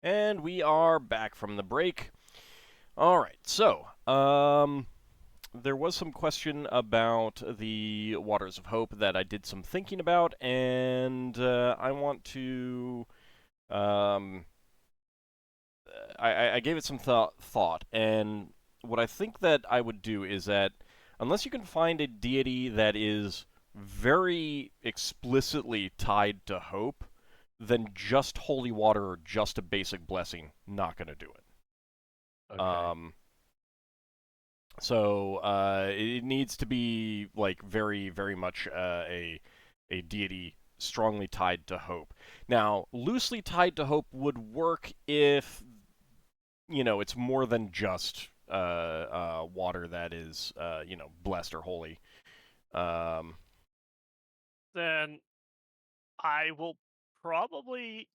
And we are back from the break. All right, so there was some question about the Waters of Hope that I did some thinking about, and I want to. Um, I gave it some thought, and what I think that I would do is that unless you can find a deity that is very explicitly tied to hope, then just holy water or just a basic blessing not going to do it. Okay. So it needs to be like very, very much a deity strongly tied to hope. Now, loosely tied to hope would work if it's more than just water that is blessed or holy. Um, Then I will probably.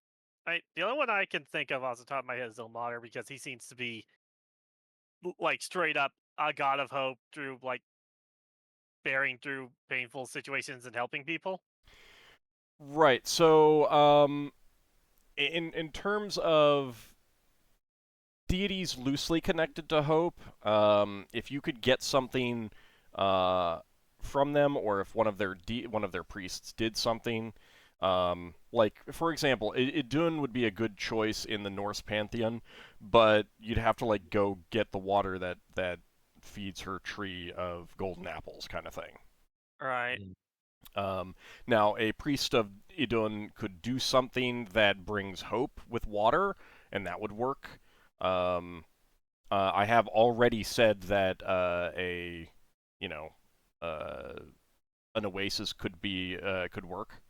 The only one I can think of off the top of my head is Ilmater because he seems to be like straight up a god of hope through like bearing through painful situations and helping people. right. So in terms of deities loosely connected to hope, if you could get something from them, or if one of their priests did something, like for example, Idun would be a good choice in the Norse pantheon, but you'd have to like go get the water that feeds her tree of golden apples, kind of thing. Right. Now, a priest of Idun could do something that brings hope with water, and that would work. Um, I have already said that you know, uh, an oasis could work.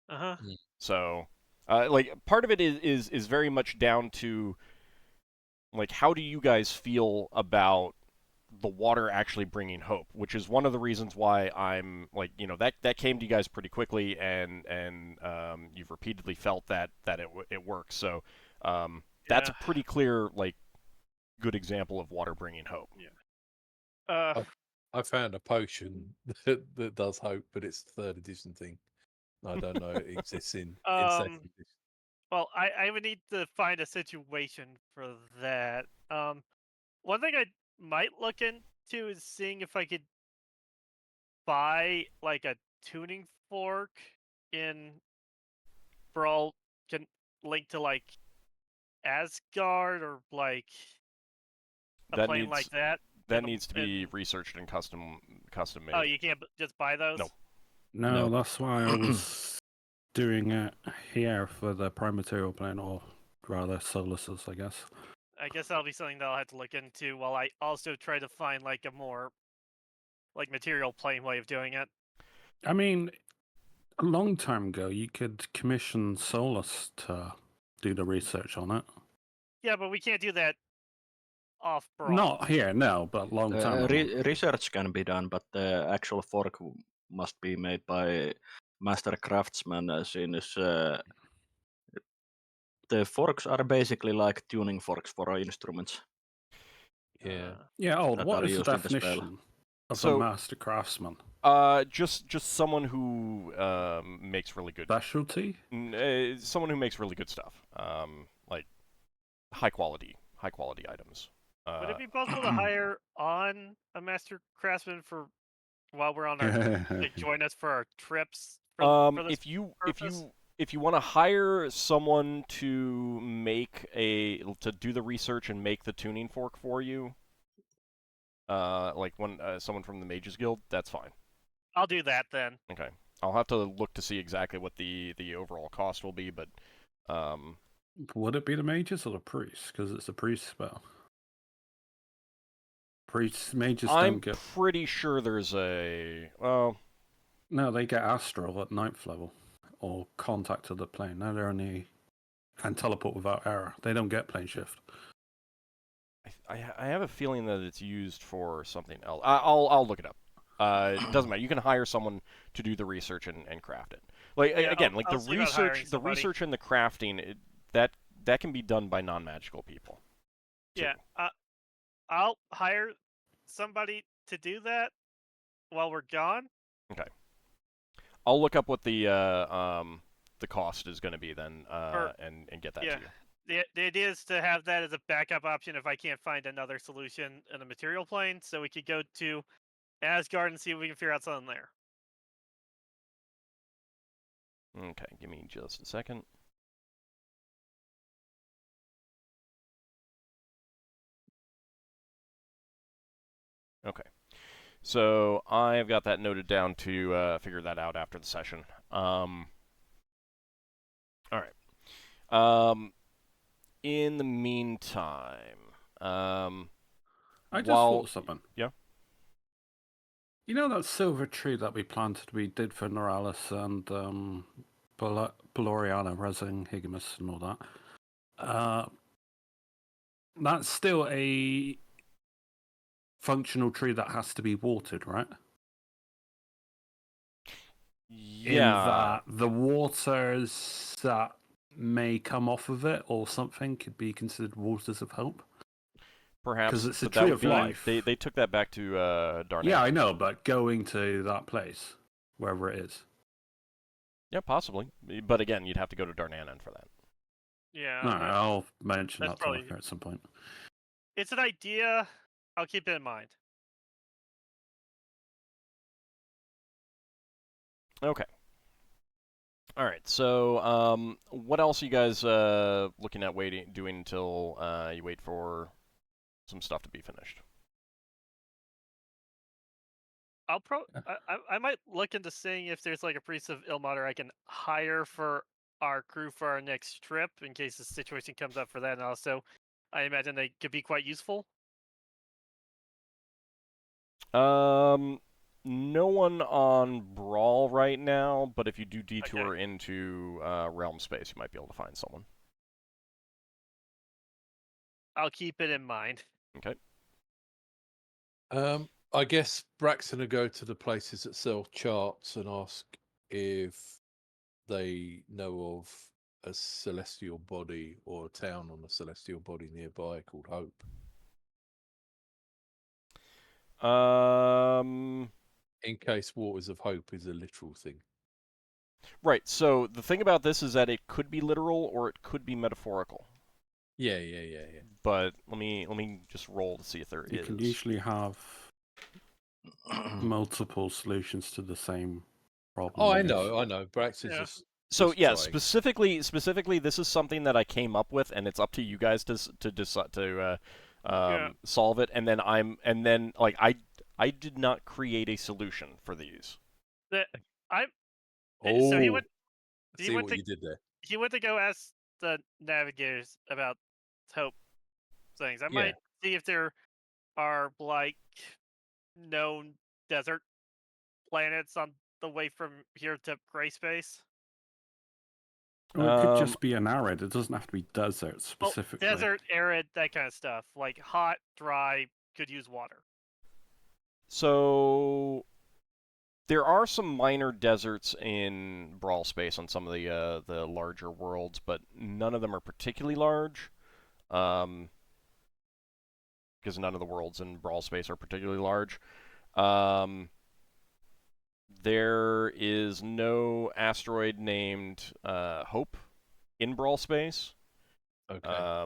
Uh huh. So, like part of it is very much down to like how do you guys feel about the water actually bringing hope, which is one of the reasons why I'm like, that came to you guys pretty quickly, and you've repeatedly felt that it works. So that's Yeah. a pretty clear like good example of water bringing hope. Yeah. I found a potion that does hope, but it's the 3rd edition thing. I don't know it exists in 2nd edition. Well, I would need to find a situation for that. One thing I might look into is seeing if I could buy like a tuning fork in Brawl can link to like Asgard or like a That plane needs like that. that needs to be researched and custom made. Oh, you can't just buy those? No. No, No. that's why I was doing it here for the prime material plane, or rather Solas's, I guess. I guess that'll be something that I'll have to look into while I also try to find like a more like material plane way of doing it. I mean, a long time ago, you could commission Solas to do the research on it. Yeah, but we can't do that off Brawl. Not here, no, but long time ago. Research can be done, but the actual fork must be made by master craftsman, since the forks are basically like tuning forks for instruments. Yeah. Yeah, that what are is the used in the spell. definition of a So- master craftsman? Just someone who makes really good Specialty? someone who makes really good stuff. Like high quality items. Would it be possible to hire on a master craftsman for while we're on our to join us for our trips? For this purpose? if you want to hire someone to do the research and make the tuning fork for you, like someone from the Mages Guild, that's fine. I'll do that then. Okay, I'll have to look to see exactly what the overall cost will be, but Would it be the mages or the priests? Because it's a priest spell. Mages I'm don't get. pretty sure there's a No, they get astral at 9th level, or contact to the plane. Now they're only and teleport without error. They don't get plane shift. I have a feeling that it's used for something else. I'll look it up. It doesn't matter. You can hire someone to do the research and craft it. Like again, I'll see about hiring the research and the crafting, that can be done by non-magical people. Yeah, I'll hire somebody to do that while we're gone. Okay. I'll look up what the cost is going to be then, and get that to you. the idea is to have that as a backup option if I can't find another solution in the material plane, so we could go to Asgard and see if we can figure out something there. Okay, give me just a second. Okay. So I've got that noted down to figure that out after the session. All right. In the meantime, I just while thought of something. yeah. You know that silver tree that we planted, we did for Noralis and Peloriana, Resing, Higimus, and all that. That's still a functional tree that has to be watered, right? In Yeah. that the waters that may come off of it or something could be considered waters of hope. Perhaps, 'Cause it's a but that tree would of be, life. They took that back to Darnay. Yeah, I know, but going to that place, wherever it is. Yeah, possibly. But again, you'd have to go to Darnanan for that. Yeah, No, I'll mention that's that to probably- her at some point. it's an idea. I'll keep it in mind. Okay. All right. So, what else are you guys looking at doing until you wait for some stuff to be finished? I might look into seeing if there's like a priest of Ilmater I can hire for our crew for our next trip in case the situation comes up for that. And also, I imagine they could be quite useful. No one on Brawl right now, but if you do detour into Realm Space, you might be able to find someone. I'll keep it in mind. Okay. I guess Braxon will go to the places that sell charts and ask if they know of a celestial body or a town on a celestial body nearby called Hope. In case Waters of Hope is a literal thing. Right. So the thing about this is that it could be literal or it could be metaphorical. Yeah. But let me just roll to see if there is. You can usually have multiple solutions to the same problem. Oh, I guess. know. Braxton's Yeah. just So just yeah, trying. specifically, this is something that I came up with, and it's up to you guys to decide to solve it. And then I did not create a solution for these. So Oh, he went. I He see went what to. you did there. He went to go ask the navigators about hope things. I might see if there are like known desert planets on the way from here to gray space. Or it could just be an arid. It doesn't have to be desert Well, specifically. desert, arid, that kind of stuff. Like hot, dry, could use water. So there are some minor deserts in Brawl Space on some of the larger worlds, but none of them are particularly large. Because none of the worlds in Brawl Space are particularly large. There is no asteroid named Hope in Brawl Space. Okay.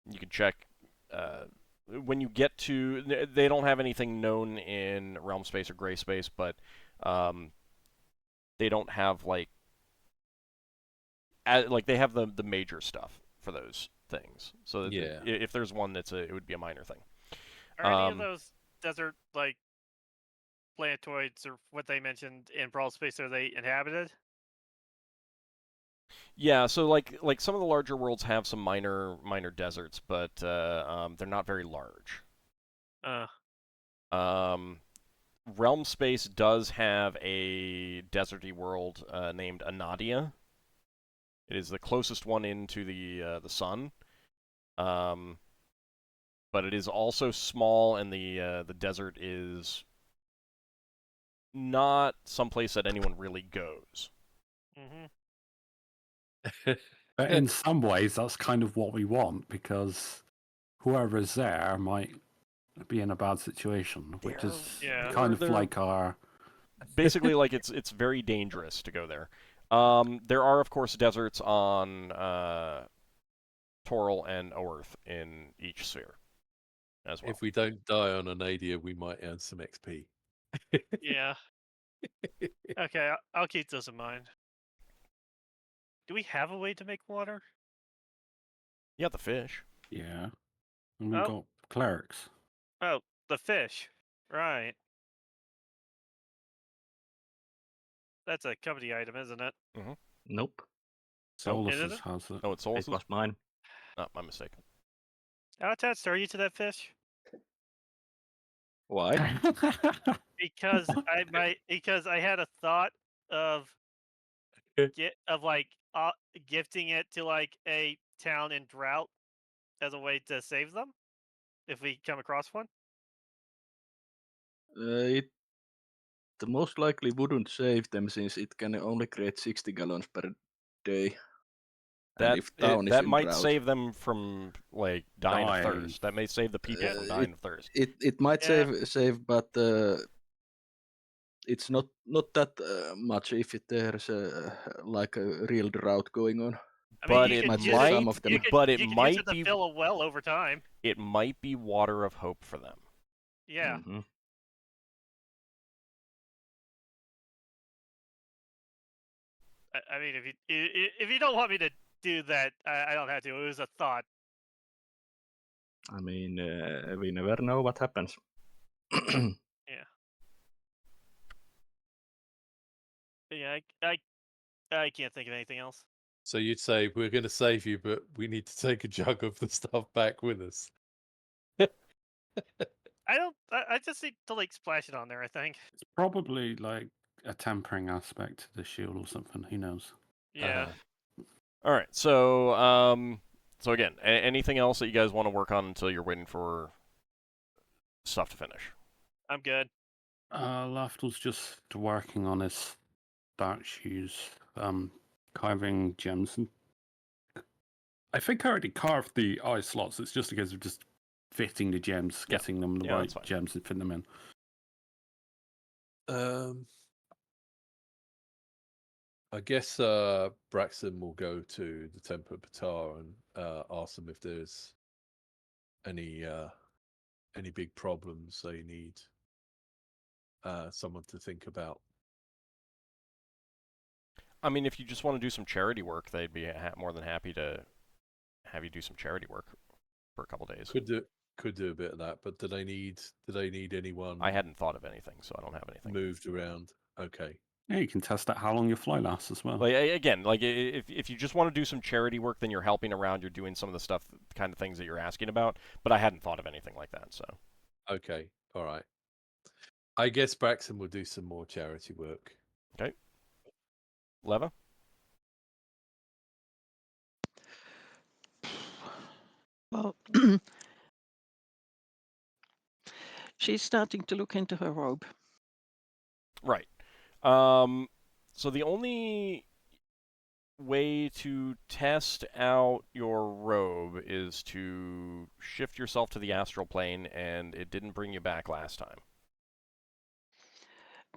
You can check when you get to. They don't have anything known in Realm Space or Gray Space, but they don't have like they have the major stuff for those things. So Yeah. if there's one, it would be a minor thing. Are any of those desert like planetoids or what they mentioned in Brawl Space, are they inhabited? Yeah, so like some of the larger worlds have some minor deserts, but they're not very large. Realm Space does have a deserty world named Anadia. It is the closest one into the sun, but it is also small, and the desert is not someplace that anyone really goes. Mm-hmm. But in some ways, that's kind of what we want, because whoever's there might be in a bad situation, which is kind of like our... Basically, like it's very dangerous to go there. There are, of course, deserts on Toril, and Oerth in each sphere as well. If we don't die on an Adia, we might earn some XP. Yeah. Okay, I'll keep those in mind. Do we have a way to make water? You got the fish. Yeah. And we Oh. got clerics. Oh, the fish. Right. That's a company item, isn't it? Nope, Solas Isn't it? has it. Oh, it's it Solas? was mine. Oh, my mistake. How attached are you to that fish? Why? Because I had a thought of gifting it to like a town in drought as a way to save them if we come across one. It most likely wouldn't save them since it can only create 60 gallons per day. And That if town is that in might drought, save them from like dying of Dying. thirst. That may save the people from dying of thirst. it might Yeah. save, but it's not that much if there's like a real drought going on. I mean, But you it could might use save it, some of them. you could, but it you could might use it be to fill a well over time. it might be water of hope for them. Yeah. Mhm. I mean, if you don't want me to do that, I don't have to. It was a thought. I mean, we never know what happens. Yeah, I can't think of anything else. So you'd say, we're going to save you, but we need to take a jug of the stuff back with us. I just need to like splash it on there. I think. It's probably like a tempering aspect to the shield or something. Who knows? Yeah. All right. So so again, anything else that you guys want to work on until you're waiting for stuff to finish? I'm good. Lafdul's just working on his dark shoes, carving gems. And I think I already carved the eye slots. It's just a case of just fitting the gems, Yeah. getting them the Yeah, right that's fine. gems and fitting them in. I guess Braxon will go to the Temple Batar and ask them if there's any big problems they need someone to think about. I mean, if you just want to do some charity work, they'd be more than happy to have you do some charity work for a couple days. Could do a bit of that, but do they need anyone I hadn't thought of anything, so I don't have anything. moved around? Okay. Yeah, you can test out how long your fly lasts as well. Like again, like if you just want to do some charity work, then you're helping around. You're doing some of the stuff, kind of things that you're asking about. But I hadn't thought of anything like that. So Okay. All right. I guess Braxton will do some more charity work. okay, Leva. Well, she's starting to look into her robe. Right. So the only way to test out your robe is to shift yourself to the astral plane, and it didn't bring you back last time.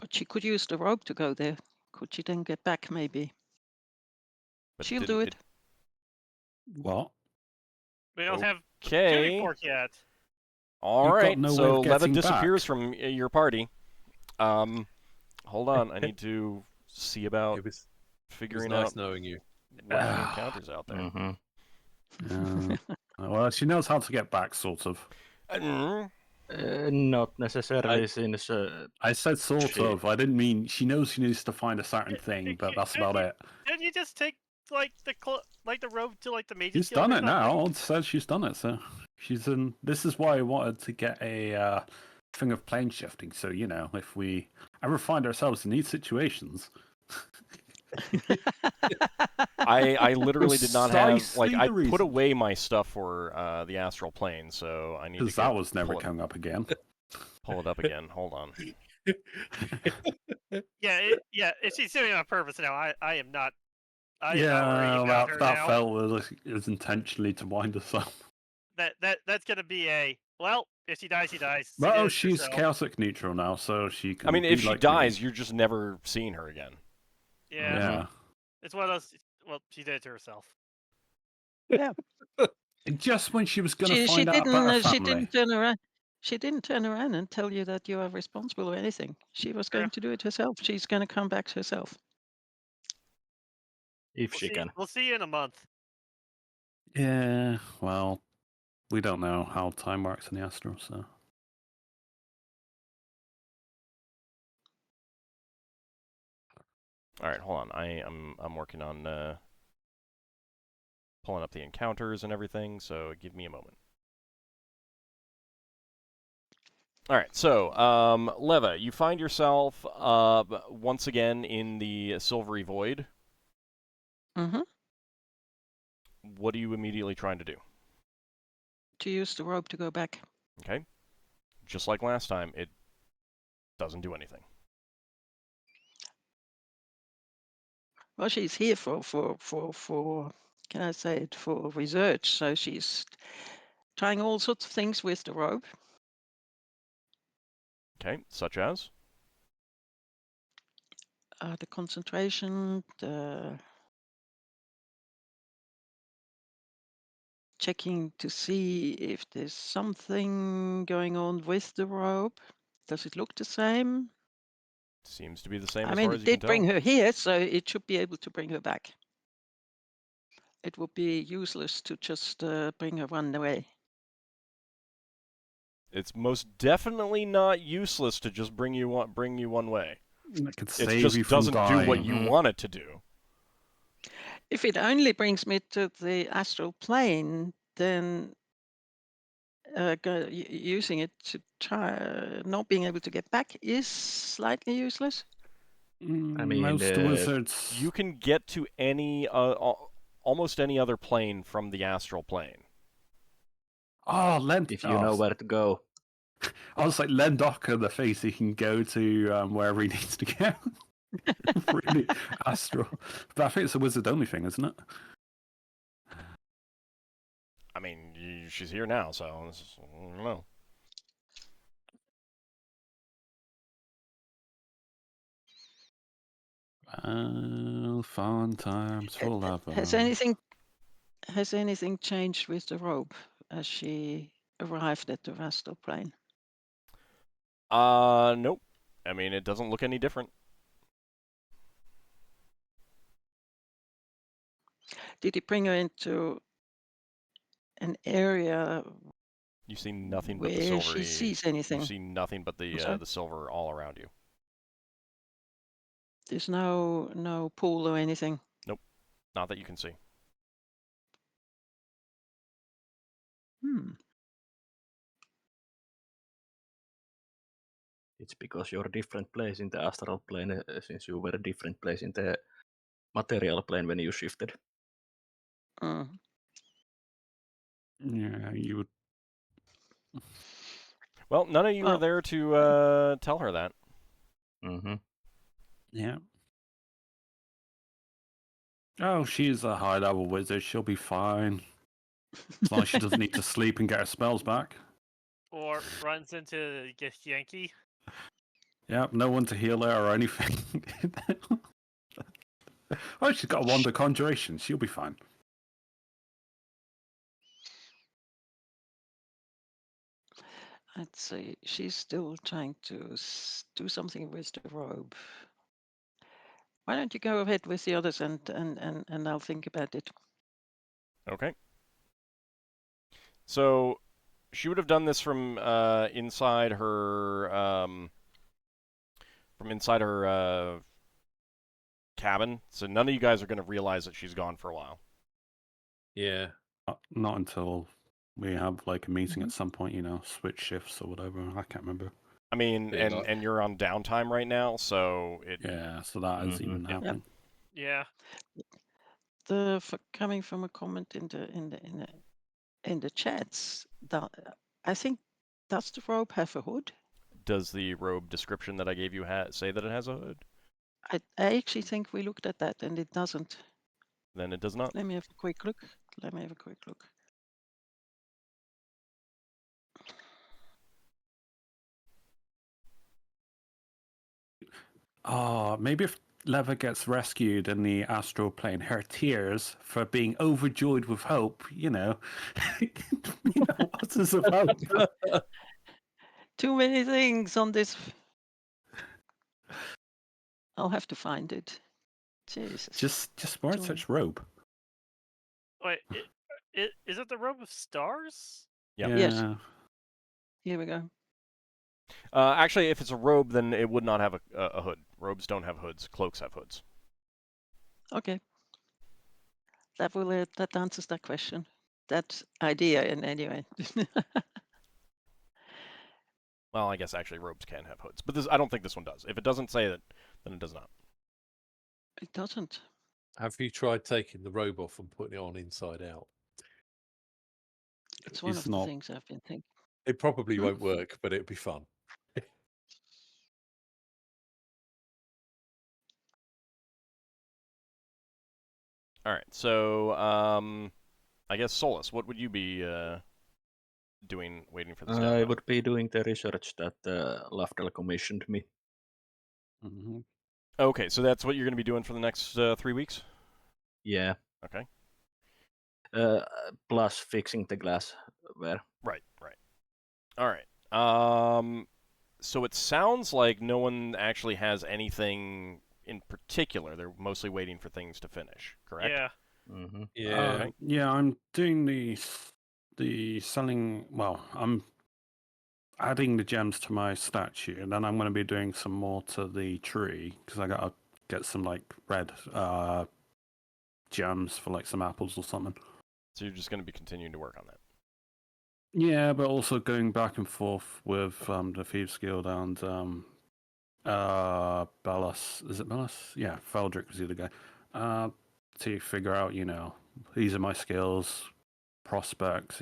But she could use the robe to go there. Could she then get back, maybe? But She'll do it. What? We don't have Okay. tuning fork yet. All You've got right. no way So of Leva getting disappears back. from your party. Hold on. I need to see about It was figuring nice out knowing you. what the encounters out there. Mhm. Well, she knows how to get back, sort of. Not necessarily, since I said sort She- of. I didn't mean she knows she needs to find a certain thing, but that's about it. Didn't you just take like the robe to like the Mage's She's Guild done or it now. something? It says she's done it, so she's in. This is why I wanted to get a thing of plane shifting. So if we ever find ourselves in these situations, I literally did not have Precisely I the put reason. away my stuff for the astral plane, so I need to because that was never coming up again. pull it up again. Hold on. Yeah, if she's doing it on purpose now, I am not. I am not worrying about her that now. felt was intentionally to wind us up. That's gonna be a if she dies, she dies. She Well, did it she's herself. chaotic neutral now, so she can. I mean, be if she like dies, me. you're just never seeing her again. Yeah, Yeah. it's one of those. Well, she did it to herself. Yeah. Just when she was going to She find out about her she family. didn't turn around. She didn't turn around and tell you that you are responsible or anything. She was going Yeah. to do it herself. She's going to come back herself. If she can. We'll see you in a month. Yeah, well, we don't know how time works in the Astral, so. All right, hold on. I'm working on pulling up the encounters and everything, so give me a moment. All right, so Leva, you find yourself once again in the Silvery Void. Mm-hmm. What are you immediately trying to do? To use the rope to go back. Okay, just like last time, it doesn't do anything. Well, she's here for can I say it, for research. So she's trying all sorts of things with the rope. Okay, such as? The concentration, the checking to see if there's something going on with the rope. Does it look the same? Seems to be the same I as mean, far it as you can did bring tell. her here, so it should be able to bring her back. It would be useless to just bring her one way. It's most definitely not useless to just bring you one way. It could It save you just from doesn't do what dying. you Mhm. want it to do. If it only brings me to the astral plane, then using it to try not being able to get back is slightly useless. I mean, Most wizards. You can get to any almost any other plane from the astral plane. Oh, lend. if you know where to go. I was like, lend Ockar the face he can go to wherever he needs to go. Really astral. But I think it's a wizard only thing, isn't it? I mean, she's here now, so I don't know. Fun times for love. Has anything changed with the rope as she arrived at the astral plane? Nope. I mean, it doesn't look any different. Did he bring her into an area You see nothing but the where she silvery. sees You anything? see nothing but sorry? the silver all around you. There's no pool or anything. Not that you can see. It's because you're a different place in the astral plane, since you were a different place in the material plane when you shifted. Mm. Yeah, you would. Well, none of you were Well, there to tell her that. Mm-hmm. Yeah. Oh, she's a high level wizard. She'll be fine. As long as she doesn't need to sleep and get her spells back. Or runs into Yankee. Yep, no one to heal her or anything. Oh, she's got a wand of conjuration. She'll be fine. I'd say she's still trying to do something with the robe. Why don't you go ahead with the others and I'll think about it. Okay. So she would have done this from inside her cabin. So none of you guys are going to realize that she's gone for a while. Yeah. Not until we have like a meeting at some point, switch shifts or whatever. I can't remember. I mean, Yeah, like- and you're on downtime right now, so it. Yeah, so that is even Yep. happening. Yeah. Coming from a comment in the chats, I think, does the robe have a hood? Does the robe description that I gave you say that it has a hood? I actually think we looked at that and it doesn't. Then it does not. Let me have a quick look. Maybe if Leva gets rescued in the astral plane, her tears for being overjoyed with hope, what is of hope? Too many things on this. I'll have to find it. Jesus. Just wear Too many. such robe. Wait, is it the robe of stars? Yep. Yes. Here we go. Actually, if it's a robe, then it would not have a hood. Robes don't have hoods. Cloaks have hoods. Okay. That answers that question. That idea, in anyway. Well, I guess actually robes can have hoods, but I don't think this one does. If it doesn't say that, then it does not. It doesn't. Have you tried taking the robe off and putting it on inside out? It's one It's of the not- things I've been thinking. It probably Hmm? won't work, but it'd be fun. All right, so I guess Solas, what would you be doing, waiting for this? I would be doing the research that Lafdul commissioned me. Mhm. Okay, so that's what you're going to be doing for the next 3 weeks. Yeah. Okay. Plus fixing the glassware. Right. All right. So it sounds like no one actually has anything in particular. They're mostly waiting for things to finish. Correct? Yeah. Mm-hmm. Yeah. Yeah, I'm doing the selling. Well, I'm adding the gems to my statue, and then I'm going to be doing some more to the tree because I gotta get some like red gems for like some apples or something. So you're just going to be continuing to work on that. Yeah, but also going back and forth with the Thieves Guild and Bellas. Is it Bellas? Yeah, Feldrick was the other guy. To figure out, these are my skills, prospects,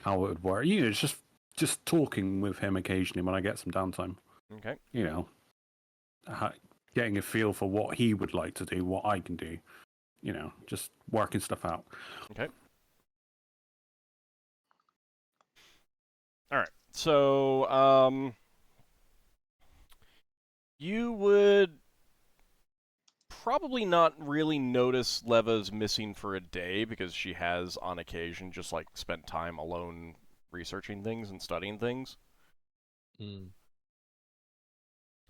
how it would work. It's just talking with him occasionally when I get some downtime. Okay. Getting a feel for what he would like to do, what I can do. Just working stuff out. Okay. All right. So you would probably not really notice Leva's missing for a day because she has, on occasion, just like spent time alone researching things and studying things. Mm.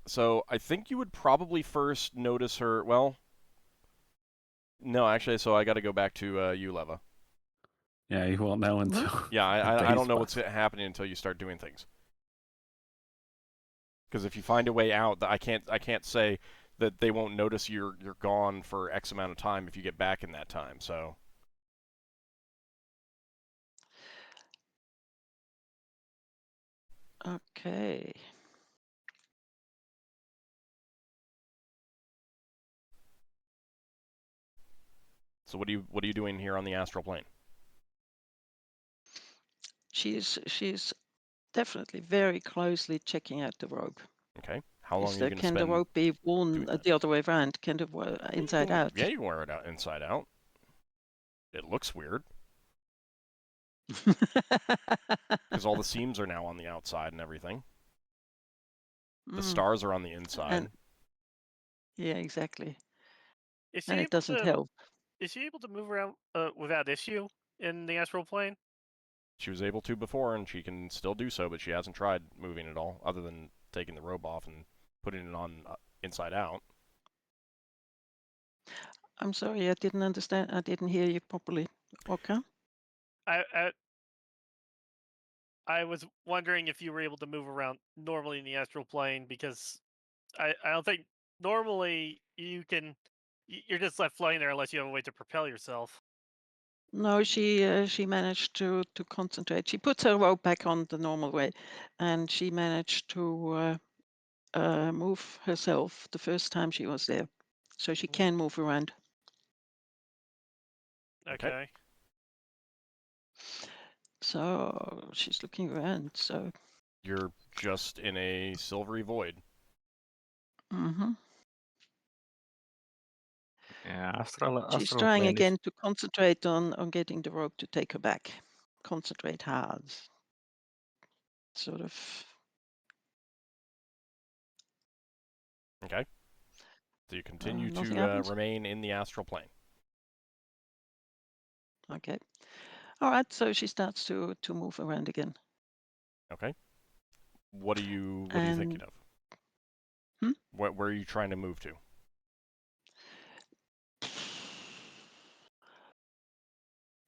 So I think you would probably first notice her. Well, no, actually. So I got to go back to you, Leva. Yeah, you won't know until. Yeah, I days don't know pass. what's happening until you start doing things. Because if you find a way out, I can't say that they won't notice you're gone for X amount of time if you get back in that time. So. Okay. So what are you doing here on the astral plane? She's definitely very closely checking out the robe. Okay. How long are you going to Can the spend? robe be worn doing that? the other way around? Can it inside out? Yeah, you can wear it out inside out. It looks weird because all the seams are now on the outside and everything. The stars are on the inside. Yeah, exactly. Is she And it able doesn't to? help. Is she able to move around without issue in the astral plane? She was able to before, and she can still do so, but she hasn't tried moving at all, other than taking the robe off and putting it on inside out. I'm sorry, I didn't understand. I didn't hear you properly. Okay. I was wondering if you were able to move around normally in the astral plane because I don't think normally you can. You're just left flying there unless you have a way to propel yourself. No, she managed to concentrate. She put her robe back on the normal way, and she managed to move herself the first time she was there, so she can move around. Okay. So she's looking around. So. You're just in a silvery void. Mm-hmm. Yeah, astral She's trying plane again to concentrate on getting the rope to take her back. Concentrate hard. Sort of. Okay. So you continue nothing to happens? remain in the astral plane. Okay. All right, so she starts to move around again. Okay. What are you And thinking of? Where are you trying to move to?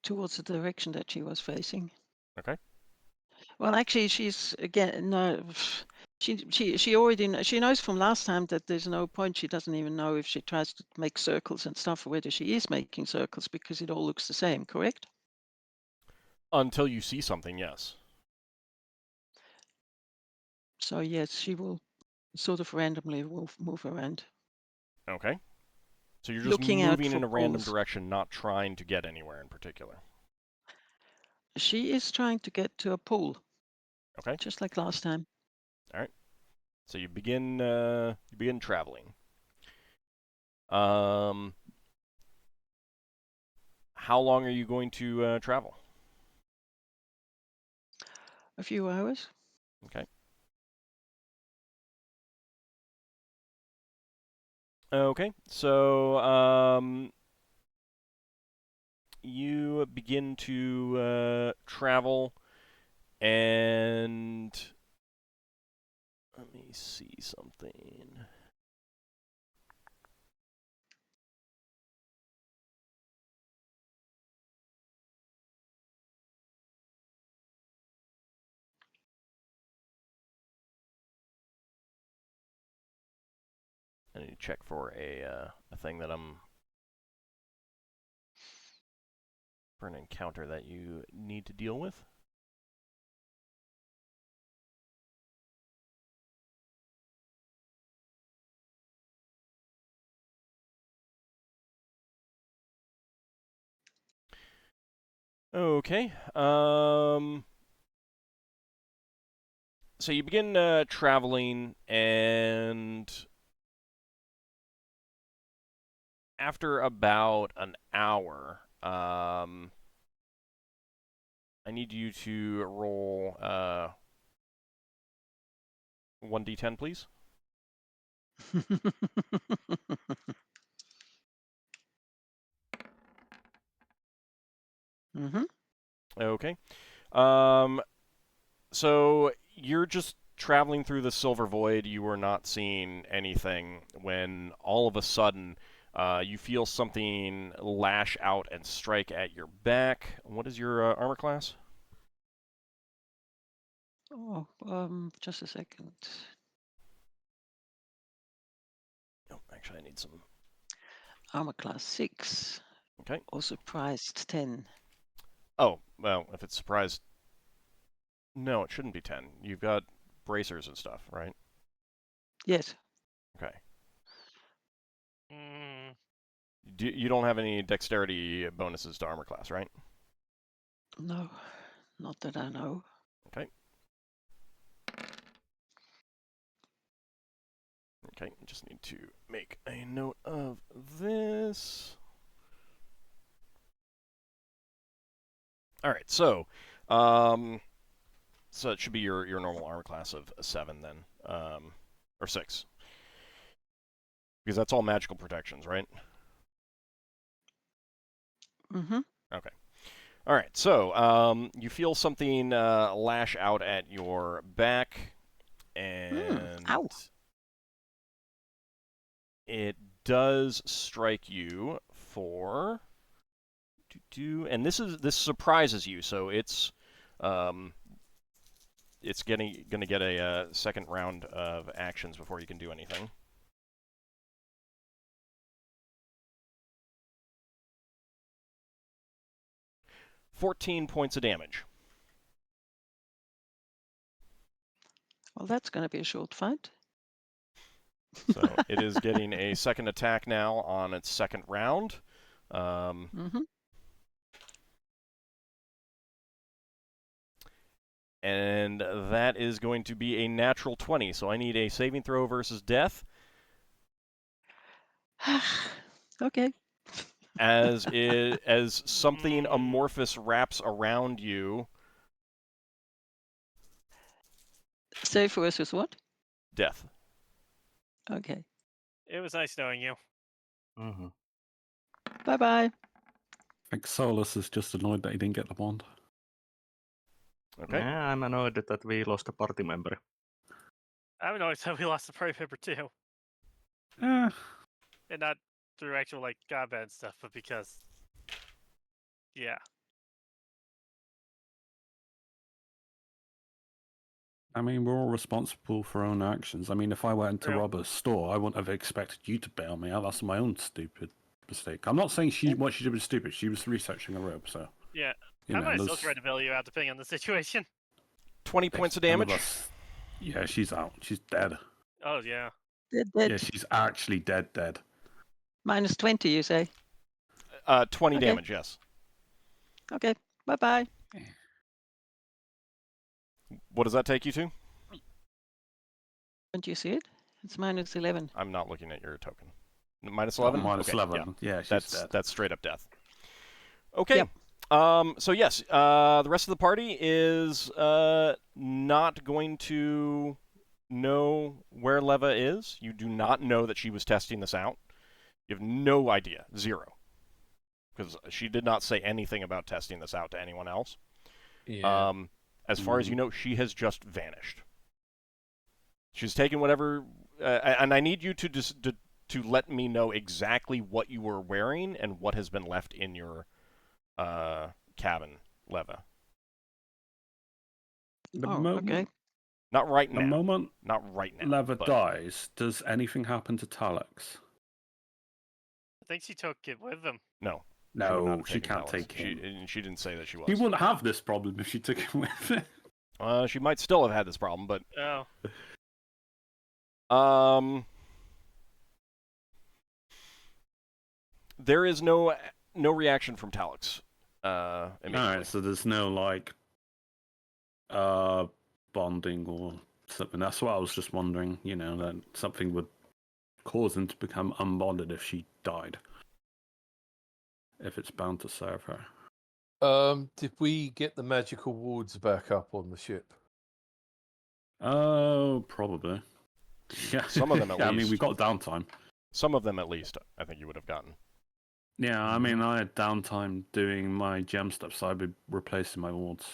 towards the direction that she was facing. Okay. Well, actually, she's again no. She already she knows from last time that there's no point. She doesn't even know if she tries to make circles and stuff, whether she is making circles because it all looks the same. Correct? Until you see something, yes. So yes, she will sort of randomly move around, Okay. So you're just looking out moving for in a random pulls. direction, not trying to get anywhere in particular. She is trying to get to a pool, Okay. just like last time. All right. So you begin traveling. How long are you going to travel? A few hours. Okay. Okay. So you begin to travel, and let me see something. I need to check for a thing that for an encounter that you need to deal with. Okay. So you begin traveling, and after about an hour, I need you to roll 1d10, please. Mm-hmm. Okay. So you're just traveling through the silver void. You were not seeing anything when all of a sudden you feel something lash out and strike at your back. What is your armor class? Oh, just a second. Oh, actually, I need some. Armor class 6. Okay. Or surprised 10. Oh, well, if it's surprised. No, it shouldn't be 10. You've got bracers and stuff, right? Yes. Okay. Mm, You don't have any dexterity bonuses to armor class, right? No, not that I know. Okay. Okay, just need to make a note of this. All right, so it should be your normal armor class of a 7 then, or 6, because that's all magical protections, right? Mm-hmm. Okay. All right, so you feel something lash out at your back, and Ow. it does strike you for and this surprises you, so it's gonna get a second round of actions before you can do anything. $14 points of damage. Well, that's going to be a short fight. So it is getting a second attack now on its second round. Mm-hmm. And that is going to be a natural 20. So I need a saving throw versus death. Okay. As something amorphous wraps around you. Save versus what? Death. Okay. It was nice knowing you. Mm-hmm. Bye-bye. I think Solas is just annoyed that he didn't get the wand. Okay. Yeah, I'm annoyed that we lost a party member. I don't know. So we lost the party member too, Eh, and not through actual like combat stuff, but because, yeah. I mean, we're all responsible for our own actions. I mean, if I went to True. rob a store, I wouldn't have expected you to bail me out. That's my own stupid mistake. I'm not saying what she did was stupid. She was researching a rope, so Yeah. you I know. might still there's- try to bail you out depending on the situation. 20 points of none damage. us- Yeah, she's out. She's dead. Oh yeah. Dead. Yeah, she's actually dead. Minus 20, you say? 20 Okay. damage, yes. Okay. Bye-bye. What does that take you to? Don't you see it? It's minus 11. I'm not looking at your token. Minus Oh, 11? minus Okay, 11. Yeah, Yeah, she's dead. that's straight up death. Okay. Yep. So yes, the rest of the party is not going to know where Leva is. You do not know that she was testing this out. You have no idea. Zero. Because she did not say anything about testing this out to anyone else. Yeah. As far as you know, she has just vanished. She's taken whatever, and I need you to let me know exactly what you were wearing and what has been left in your cabin, Leva. The Oh, moment, okay. Not right the now. moment Not right now. Leva but dies, does anything happen to Talix? I think she took it with them. No. No, would not have she taken can't Talix. take him. She didn't say that she was. She wouldn't have this problem if she took him with her. She might still have had this problem, but Oh. there is no reaction from Talix. Immediately. Alright, so there's no bonding or something. That's what I was just wondering, that something would cause him to become unbonded if she died. If it's bound to serve her. Did we get the magical wards back up on the ship? Oh, probably. Yeah. Some of them at yeah, I mean, least. we got downtime. Some of them at least, I think you would have gotten. Yeah, I mean, I had downtime doing my gem stuff, so I'd be replacing my wards.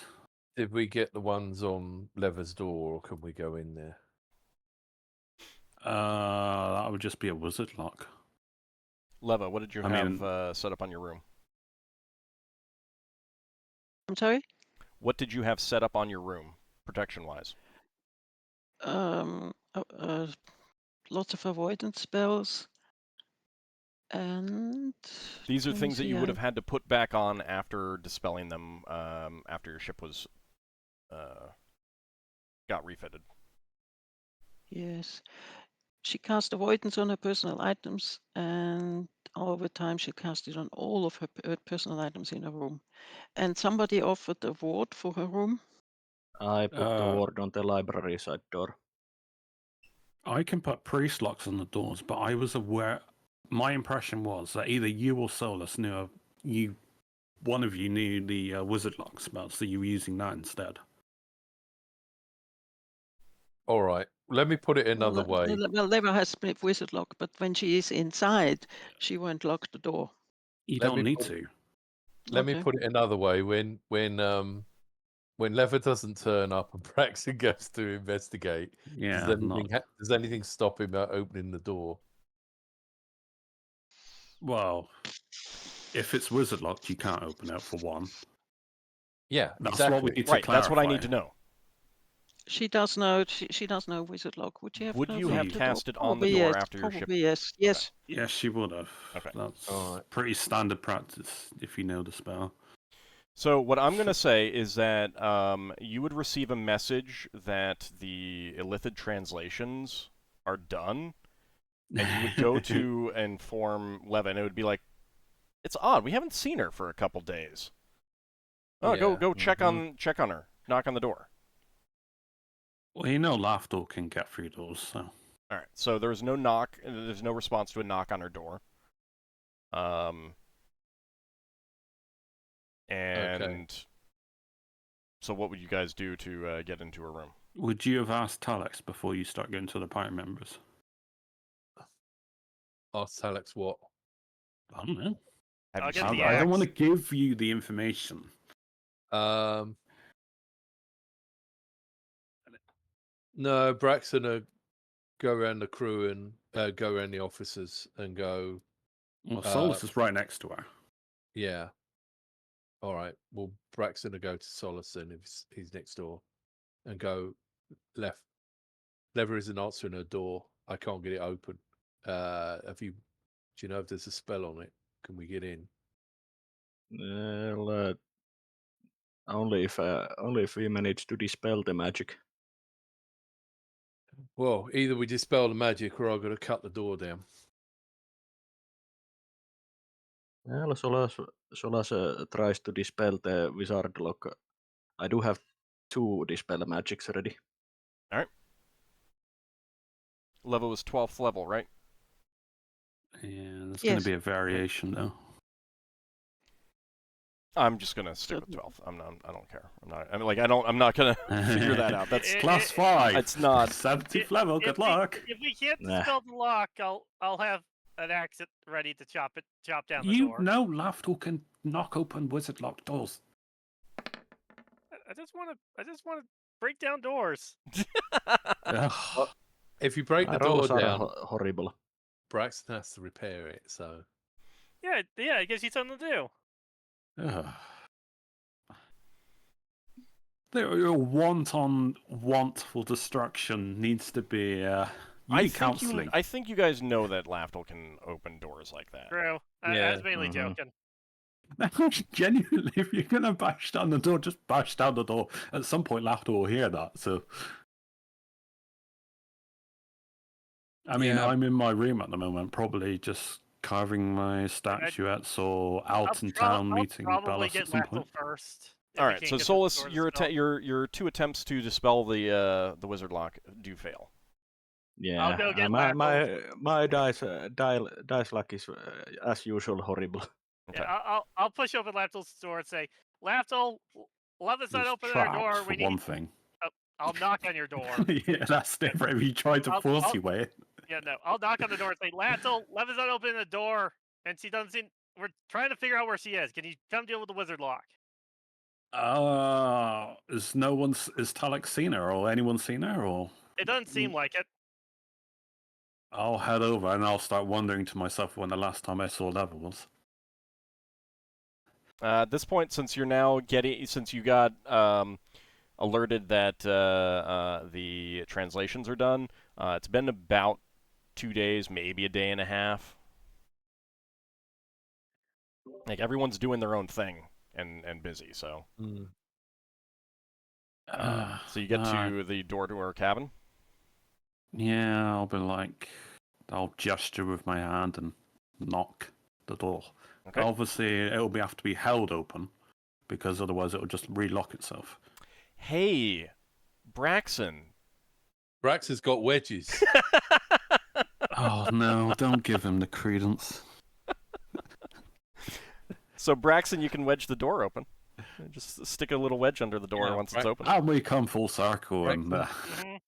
Did we get the ones on Lever's door, or can we go in there? That would just be a wizard lock. Leva, what did you I have mean- set up on your room? I'm sorry? What did you have set up on your room, protection-wise? Lots of avoidance spells. And These are let me things that see, you would have had to put back on after dispelling them, after your ship was got refitted. Yes. She cast avoidance on her personal items, and over time she cast it on all of her personal items in her room. And somebody offered a ward for her room. I put the ward on the library side door. I can put priest locks on the doors, but I was aware. My impression was that either you or Solas knew one of you knew the wizard lock spell, so you were using that instead. All right. Let me put it another way. Well, Leva has split wizard lock, but when she is inside, she won't lock the door. You Let don't me need put- to. Let me Okay. put it another way. When Lever doesn't turn up and Braxon goes to investigate, Yeah, does anything stop him opening the door? Well, if it's wizard locked, you can't open it for one. Yeah, That's exactly. what we need to Right, that's what I clarify. need to know. She does know. She does know wizard lock. Would she have? Would you known have the door? cast it on the Probably door yes. after your ship? Probably yes. Yes. Yes, she would have. Okay. That's Alright. pretty standard practice if you know the spell. So what I'm going to say is that you would receive a message that the illithid translations are done, and you would go to inform Leva, and it would be like, it's odd, we haven't seen her for a couple days. Oh, Yeah. go check on her. Knock on the door. Well, Lafdul can get through doors, so. All right. So there's no knock. There's no response to a knock on her door. And so what would you guys do to get into her room? Would you have asked Talix before you start going to the party members? Ask Alex what. I don't know. Have I'll you get seen the I that? don't want to axe. give you the information. No, Braxton go around the crew and go around the officers and go. Well, Solas is right next to her. Yeah. All right. Well, Braxton will go to Solas then if he's next door, and go left. Lever isn't answering her door. I can't get it open. Do you know if there's a spell on it? Can we get in? Well, only if we manage to dispel the magic. Well, either we dispel the magic or I've got to cut the door down. Well, Solas tries to dispel the wizard lock. I do have 2 dispel magics ready. Level was 12th level, right? Yeah, there's going to Yes. be a variation though. I'm just gonna stick with So- 12th. I don't care. I'm not gonna figure that out. That's Plus 5. It's not. 70th level. Good luck. If we can't Nah. dispel the lock, I'll have an axe ready to chop down the You door. know Lafdul can knock open wizard lock doors. I just want to break down doors. Ugh. If you break the door Rolls are down, horrible. Braxton has to repair it. So Yeah, it gives you something to do. Ugh. Your want for destruction needs to be counseling. I think you guys know that Lafdul can open doors like that. True. I Yeah. was mainly Mhm. joking. Genuinely, if you're gonna bash down the door, just bash down the door. At some point, Lafdul will hear that. So, I mean, Yeah. I'm in my room at the moment, probably just carving my statuettes or out in town meeting I'll probably Bellas get at some Lafdul point. first. if All we right, can't so get the Solas, door to spell. your 2 attempts to dispel the wizard lock do fail. Yeah, I'll go get my dice luck is as usual horrible. Okay. Yeah, I'll push open Lafdul's door and say, Lafdul, let us not There's open our traps door. for We need. one thing. I'll knock on your door. Yeah, that's different. If you try to force your way. Yeah, no, I'll knock on the door and say, Lafdul, let us not open the door. And she doesn't seem. We're trying to figure out where she is. Can you come deal with the wizard lock? Is Talek seen her or anyone seen her or? It doesn't seem like it. I'll head over and I'll start wondering to myself when the last time I saw Level was. At this point, since you got alerted that the translations are done, it's been about 2 days, maybe a day and a half. Like everyone's doing their own thing and busy, so. So you get to the door to her cabin. Yeah, I'll gesture with my hand and knock the door. Okay. Obviously, it'll have to be held open because otherwise it'll just relock itself. Hey, Braxon. Braxton's got wedges. Oh no! Don't give him the credence. So Braxon, you can wedge the door open. Just stick a little wedge under the door Yeah, once it's right. open. And we come full circle, and Mhm.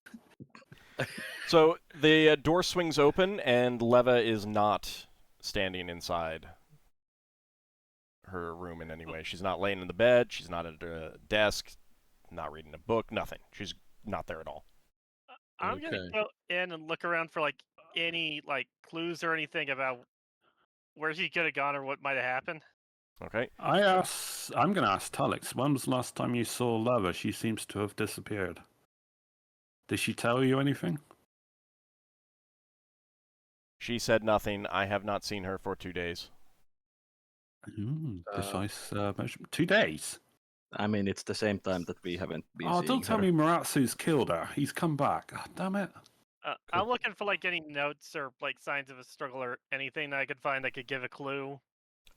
So the door swings open, and Leva is not standing inside her room in any way. She's not laying in the bed. She's not at a desk, not reading a book, nothing. She's not there at all. I'm gonna Okay. go in and look around for any clues or anything about where she could have gone or what might have happened. Okay. I'm going to ask Talix. When was the last time you saw Leva? She seems to have disappeared. Did she tell you anything? She said nothing. I have not seen her for 2 days. Precise measurement. 2 days. I mean, it's the same time that we haven't been Oh, seeing don't tell her. me Maratsu's killed her. He's come back. Oh, damn it. I'm looking for any notes or signs of a struggle or anything that I could find that could give a clue.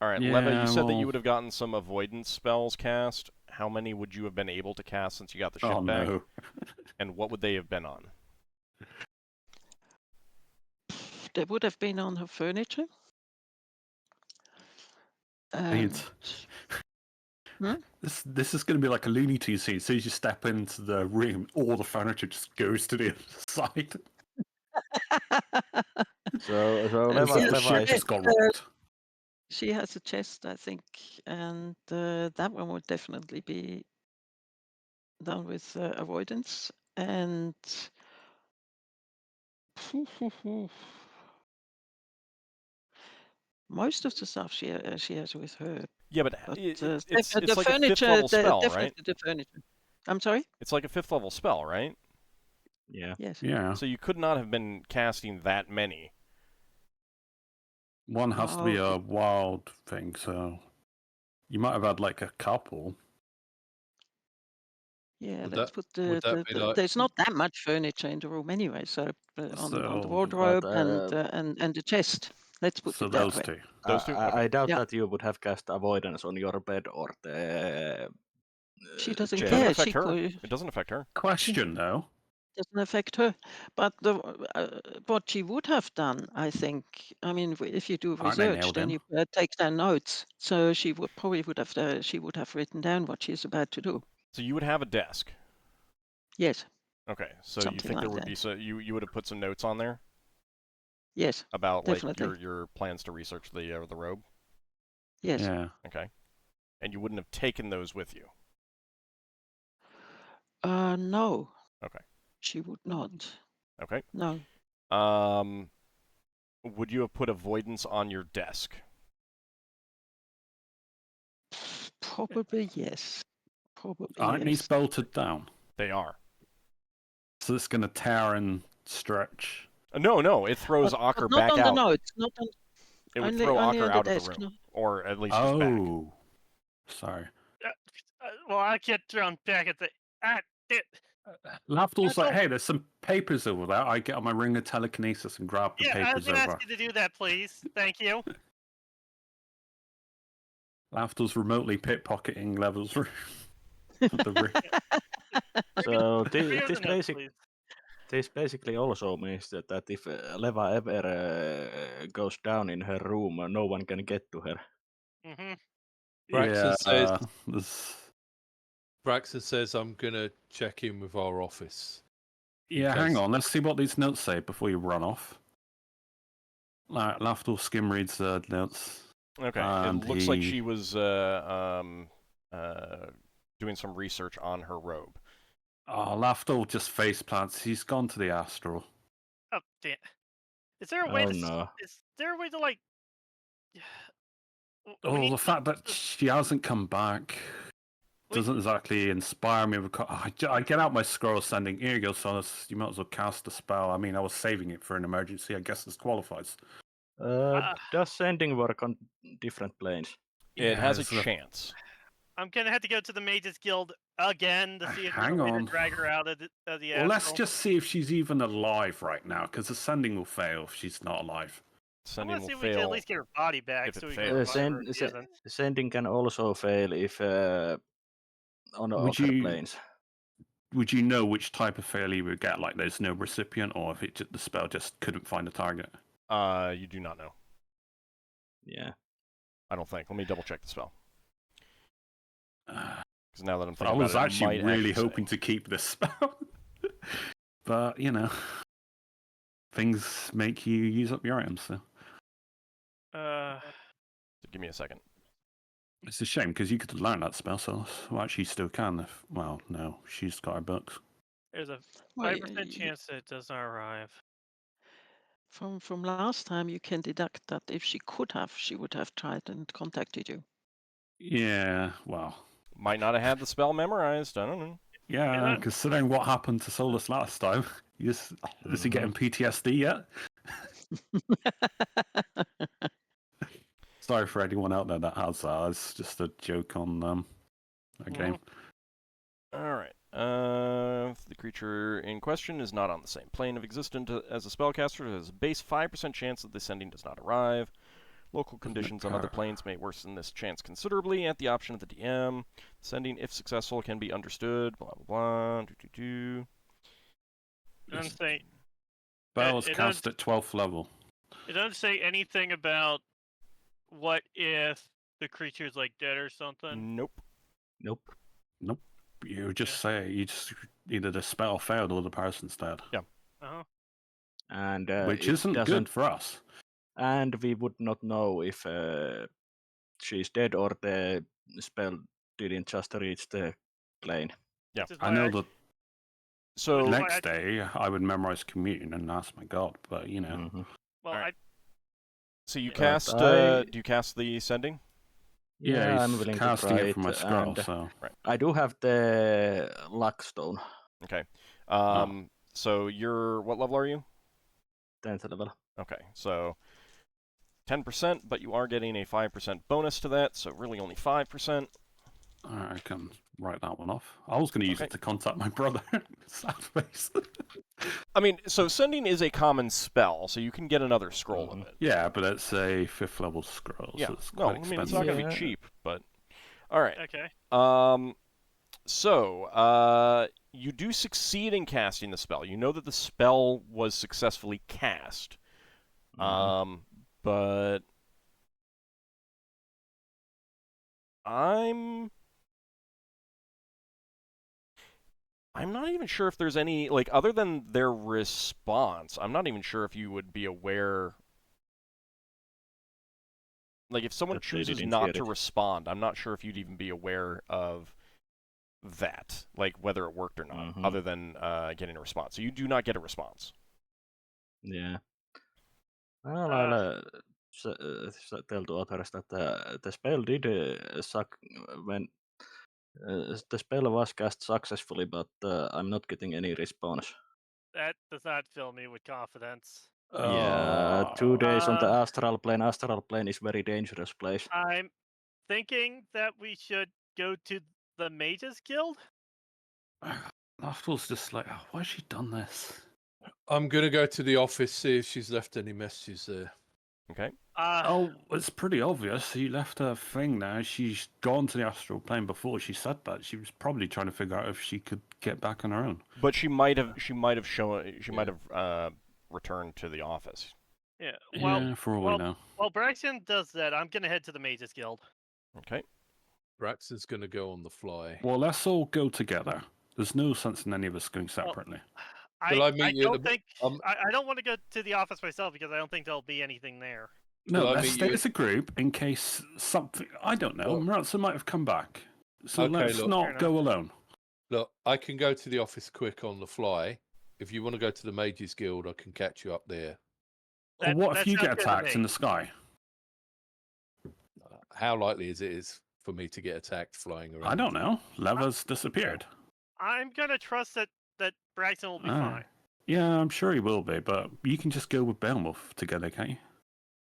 All right, Yeah, Leva, you said that you well- would have gotten some avoidance spells cast. How many would you have been able to cast since you got the ship Oh, back? no. And what would they have been on? They would have been on her furniture. And This is going to be like a Looney Tunes scene. As soon as you step into the room, all the furniture just goes to the other side. So Leva Leva the ship is just got rocked. She has a chest, I think, and that one would definitely be done with avoidance. And most of the stuff she has with her. Yeah, but But it's the like a fifth furniture, level spell, definitely right? the furniture. I'm sorry. It's like a 5th level spell, right? yeah. Yes. Yeah. So you could not have been casting that many. One has to be No. a wild thing, so you might have had like a couple. Yeah, Would let's that- put would that be like- there's not that much furniture in the room anyway, so on the So, wardrobe but, and the chest. Let's put So it that those way. two. Those two? Okay. I doubt Yeah. that you would have cast avoidance on your bed or the. She doesn't It chair. doesn't care. affect She her. It doesn't affect her. Question though. doesn't affect her. But what she would have done, I think, I mean, if you do Aren't they research, nailed then in? you take down notes. So she would have she would have written down what she's about to do. So you would have a desk. Yes, Okay. So you Something think there like would that. be you would have put some notes on there yes, about like Definitely. your plans to research the robe. yes. Yeah. Okay. And you wouldn't have taken those with you. No. Okay. She would not. Okay. No. Would you have put avoidance on your desk? Probably yes. Probably Aren't these yes. bolted down? They are. So it's gonna tear and stretch. No, it throws But Ockar not back on out. the notes. Not on. It would only throw only Ockar on the out of desk. the room, No. or at least his back. Oh. Sorry. Well, I get thrown back at the. It. Lafdul's like, Lafdul- hey, there's some papers over there. I get on my ring of telekinesis and grab the Yeah, I was papers gonna over. ask you to do that, please. Thank you. Lafdul's remotely pickpocketing levels of the ring. So Read this the notes, please. this basically also means that if Leva ever goes down in her room, no one can get to her. Mm-hmm. Braxon says- there's- Braxton says, I'm going to check in with our office. Yeah, case- hang on. Let's see what these notes say before you run off. Lafdul skim reads the notes. Okay. And it looks like he- she was doing some research on her robe. Oh, Lafdul just face plants. He's gone to the astral. Oh, damn. Is there a way Oh to? no. Is there a way to like? We Oh, need the to- fact that she hasn't come back doesn't exactly inspire me. I get out my scroll sending, here you go, Solas. You might as well cast a spell. I mean, I was saving it for an emergency. I guess this qualifies. Does sending work on different planes? It has a it's the- chance. I'm gonna have to go to the Mages Guild again to see if there's Hang a way on. to drag her out of the Well, let's astral. just see if she's even alive right now, because the sending will fail if she's not alive. I Sending want to will see if we can at fail. least get her body back if it so we fails. can revive her if she isn't. Sending can also fail if on Would other you- planes. Would you know which type of failure you would get? Like, there's no recipient, or if the spell just couldn't find a target? You do not know. Yeah. I don't think. Let me double check the spell. Uh, Because now that I'm I thinking was about it, actually it might really actually hoping to keep this spell. But, you know, things make you use up your items, so. Uh, Give me a second. It's a shame, because you could learn that spell, so well, actually, you still can. Well, no, she's got her books. there's a Well, 5% chance that it does not arrive. From last time, you can deduct that if she could have, she would have tried and contacted you. Yeah, well, Might not have had the spell memorized. I don't know. yeah, Yeah. considering what happened to Solas last time, is he getting PTSD yet? Sorry for anyone out there that has that. It's just a joke on that game. All right. The creature in question is not on the same plane of existence as a spellcaster. It has a base 5% chance that the sending does not arrive. Local conditions on other planes may worsen this chance considerably at the option of the DM. Sending, if successful, can be understood. Blah, blah, blah. It doesn't say. Spell is it cast at 12th level. It doesn't say anything about what if the creature's like dead or something. Nope. Nope. You just say either the spell failed or the person's dead. Uh-huh. and Which it isn't doesn't. good for us. And we would not know if she's dead or the spell didn't just reach the plane. Yeah. Which is I why know that Which is why next day I would memorize commune and ask my god, but you know. Mhm. well, Alright. So you But cast. I- Do you cast the sending? Yeah, I'm he's willing to casting try it from my scroll, and so I do have the luck stone, Okay. Oh. So you're what level are you? 10th level. Okay. So 10%, but you are getting a 5% bonus to that, so really only 5%. I can write that one off. I was going to use Okay. it to contact my brother. Sad face. I mean, so sending is a common spell, so you can get another scroll of it. Yeah, but it's a 5th level scroll, Yeah. so it's No, quite I mean, it's expensive. not going to Yeah. be cheap, but... Alright. okay. So, you do succeed in casting the spell. You know that the spell was successfully cast. But... I'm not even sure if there's any, like, other than their response, I'm not even sure if you would be aware... Like, if someone That they chooses didn't not hear to it. respond, I'm not sure if you'd even be aware of that, like, whether it worked or not, other than getting a response. So you do not get a response. Yeah. Well, I'll tell to others that the spell did suck when the spell was cast successfully, but I'm not getting any response. That does not fill me with confidence. Yeah, 2 days on the Uh, astral plane. Astral plane is very dangerous place. I'm thinking that we should go to the Mages Guild. Lafdul's just like, oh, why has she done this? I'm gonna go to the office, see if she's left any messages there. Okay. Oh, it's pretty obvious. He left her thing there. She's gone to the astral plane before she said that. She was probably trying to figure out if she could get back on her own. But she might have returned to the office. Yeah. Yeah, for all we know. While Braxon does that, I'm gonna head to the Mages Guild. Okay. Braxton's gonna go on the fly. Well, let's all go together. There's no sense in any of us going separately. Shall I meet you at don't the- think I don't want to go to the office myself because I don't think there'll be anything there. No, Shall I let's meet stay you as a group in case something... I don't know. Look. Maratza might have come back. So Okay, let's look. Fair not enough. go alone. Look, I can go to the office quick on the fly. If you want to go to the Mages Guild, I can catch you up there. Or what that if you sounds get good to attacked in me. the sky? How likely is for me to get attacked flying around? I don't know. Leva's disappeared. I'm gonna trust that Braxton will be Ah. fine. Yeah, I'm sure he will be, but you can just go with Beowulf together, can't you?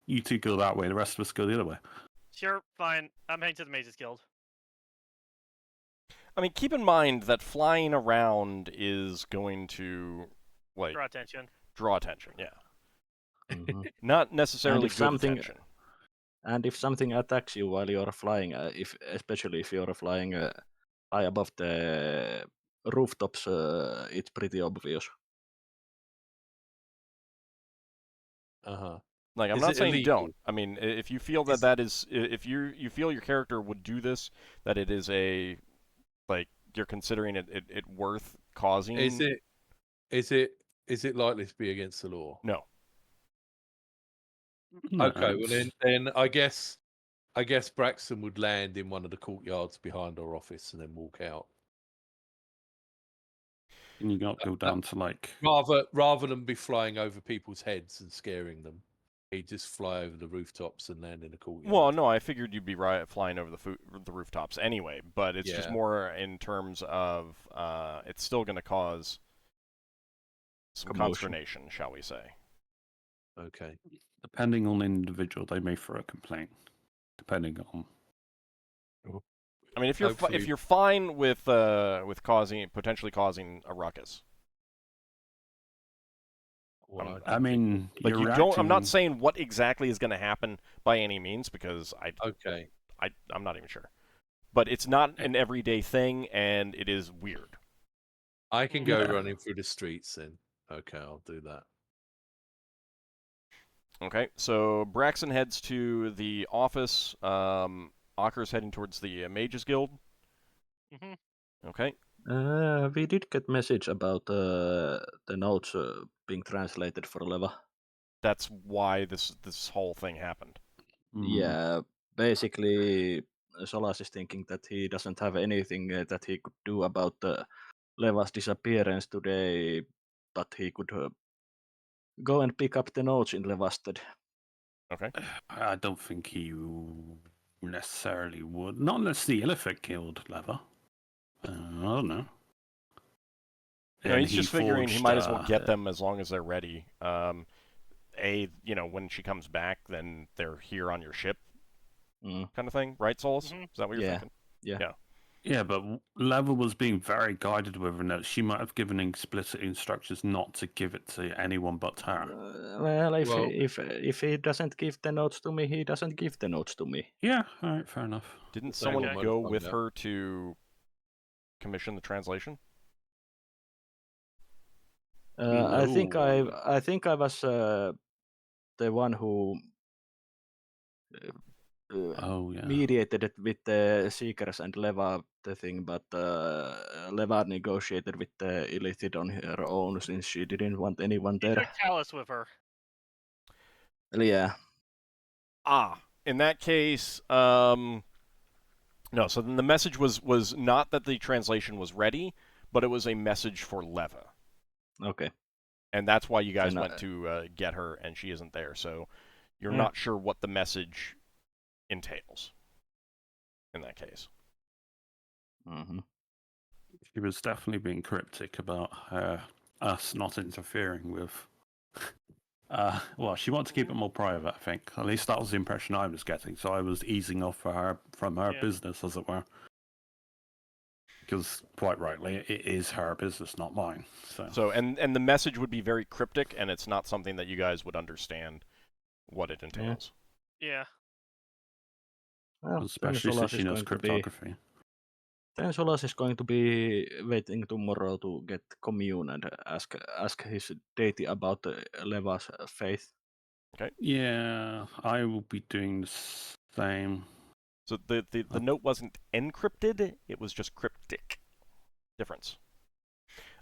You two go that way, the rest of us go the other way. Sure, fine. I'm heading to the Mages Guild. I mean, keep in mind that flying around is going to, like, Draw attention. draw attention. Yeah. Mhm. Not necessarily if good something- attention. And if something attacks you while you're flying, especially if you're flying high above the rooftops, it's pretty obvious. Uh-huh. Like, I'm Is not it saying illegal? don't. I mean, if you feel Is- that is, if you feel your character would do this, that it is a, like, you're considering it worth causing. Is it likely to be against the law? No. No, Okay, well it's- then I guess Braxton would land in one of the courtyards behind our office and then walk out. Can you not go down to, like... Rather than be flying over people's heads and scaring them, he'd just fly over the rooftops and land in the courtyard. Well, no, I figured you'd be flying over the rooftops anyway, but it's just Yeah. more in terms of it's still going to cause some Commotion. consternation, shall we say? Okay. Depending on the individual, they may throw a complaint. Depending on... I mean, if Hopefully- you're fine with potentially causing a ruckus, Well, I mean, like you're you don't. I'm not reacting- saying what exactly is going to happen by any means because okay. I'm not even sure. But it's not an everyday thing, and it is weird. I can go Yeah. running through the streets then. Okay, I'll do that. Okay, so Braxon heads to the office. Ockar's heading towards the Mages Guild. Mhm. Okay. We did get message about the notes being translated for Leva. That's why this whole thing happened. Yeah, basically, Solas is thinking that he doesn't have anything that he could do about Leva's disappearance today, but he could go and pick up the notes in Levasted. Okay. I don't think he necessarily would. Not unless the elephant killed Leva. I don't know. No, And he's just figuring he forged, might as well get them as long as they're ready. When she comes back, then they're here on your ship, kind of thing, right, Solas? Mhm. Is that what you're Yeah. thinking? Yeah. Yeah, but Leva was being very guided with her notes. She might have given explicit instructions not to give it to anyone but her. Well, Well- if he doesn't give the notes to me, he doesn't give the notes to me. Yeah, all right, fair enough. Didn't So someone Okay. go might with find out. her to commission the translation? I think I No. was the one who Oh, yeah. mediated it with the Seekers and Leva the thing, but Leva negotiated with the Illithid on her own since she didn't want anyone She there. took Chalice with her. Yeah. In that case, no. So then the message was not that the translation was ready, but it was a message for Leva, Okay. and that's why you guys Then, went to get her, and she isn't there. So you're Yeah. not sure what the message entails. In that case, Mm-hmm. She was definitely being cryptic about us not interfering with. Well, she wanted to keep it more private, I think. At least that was the impression I was getting. So I was easing off from her Yeah. business, as it were. Because, quite rightly, it is her business, not mine. so and the message would be very cryptic, and it's not something that you guys would understand what it entails. Yeah. Well, Especially since she knows cryptography. Then Solas is going to be waiting tomorrow to get commune and ask his deity about Leva's faith. Yeah, I will be doing the same. So the note wasn't encrypted; it was just cryptic. Difference.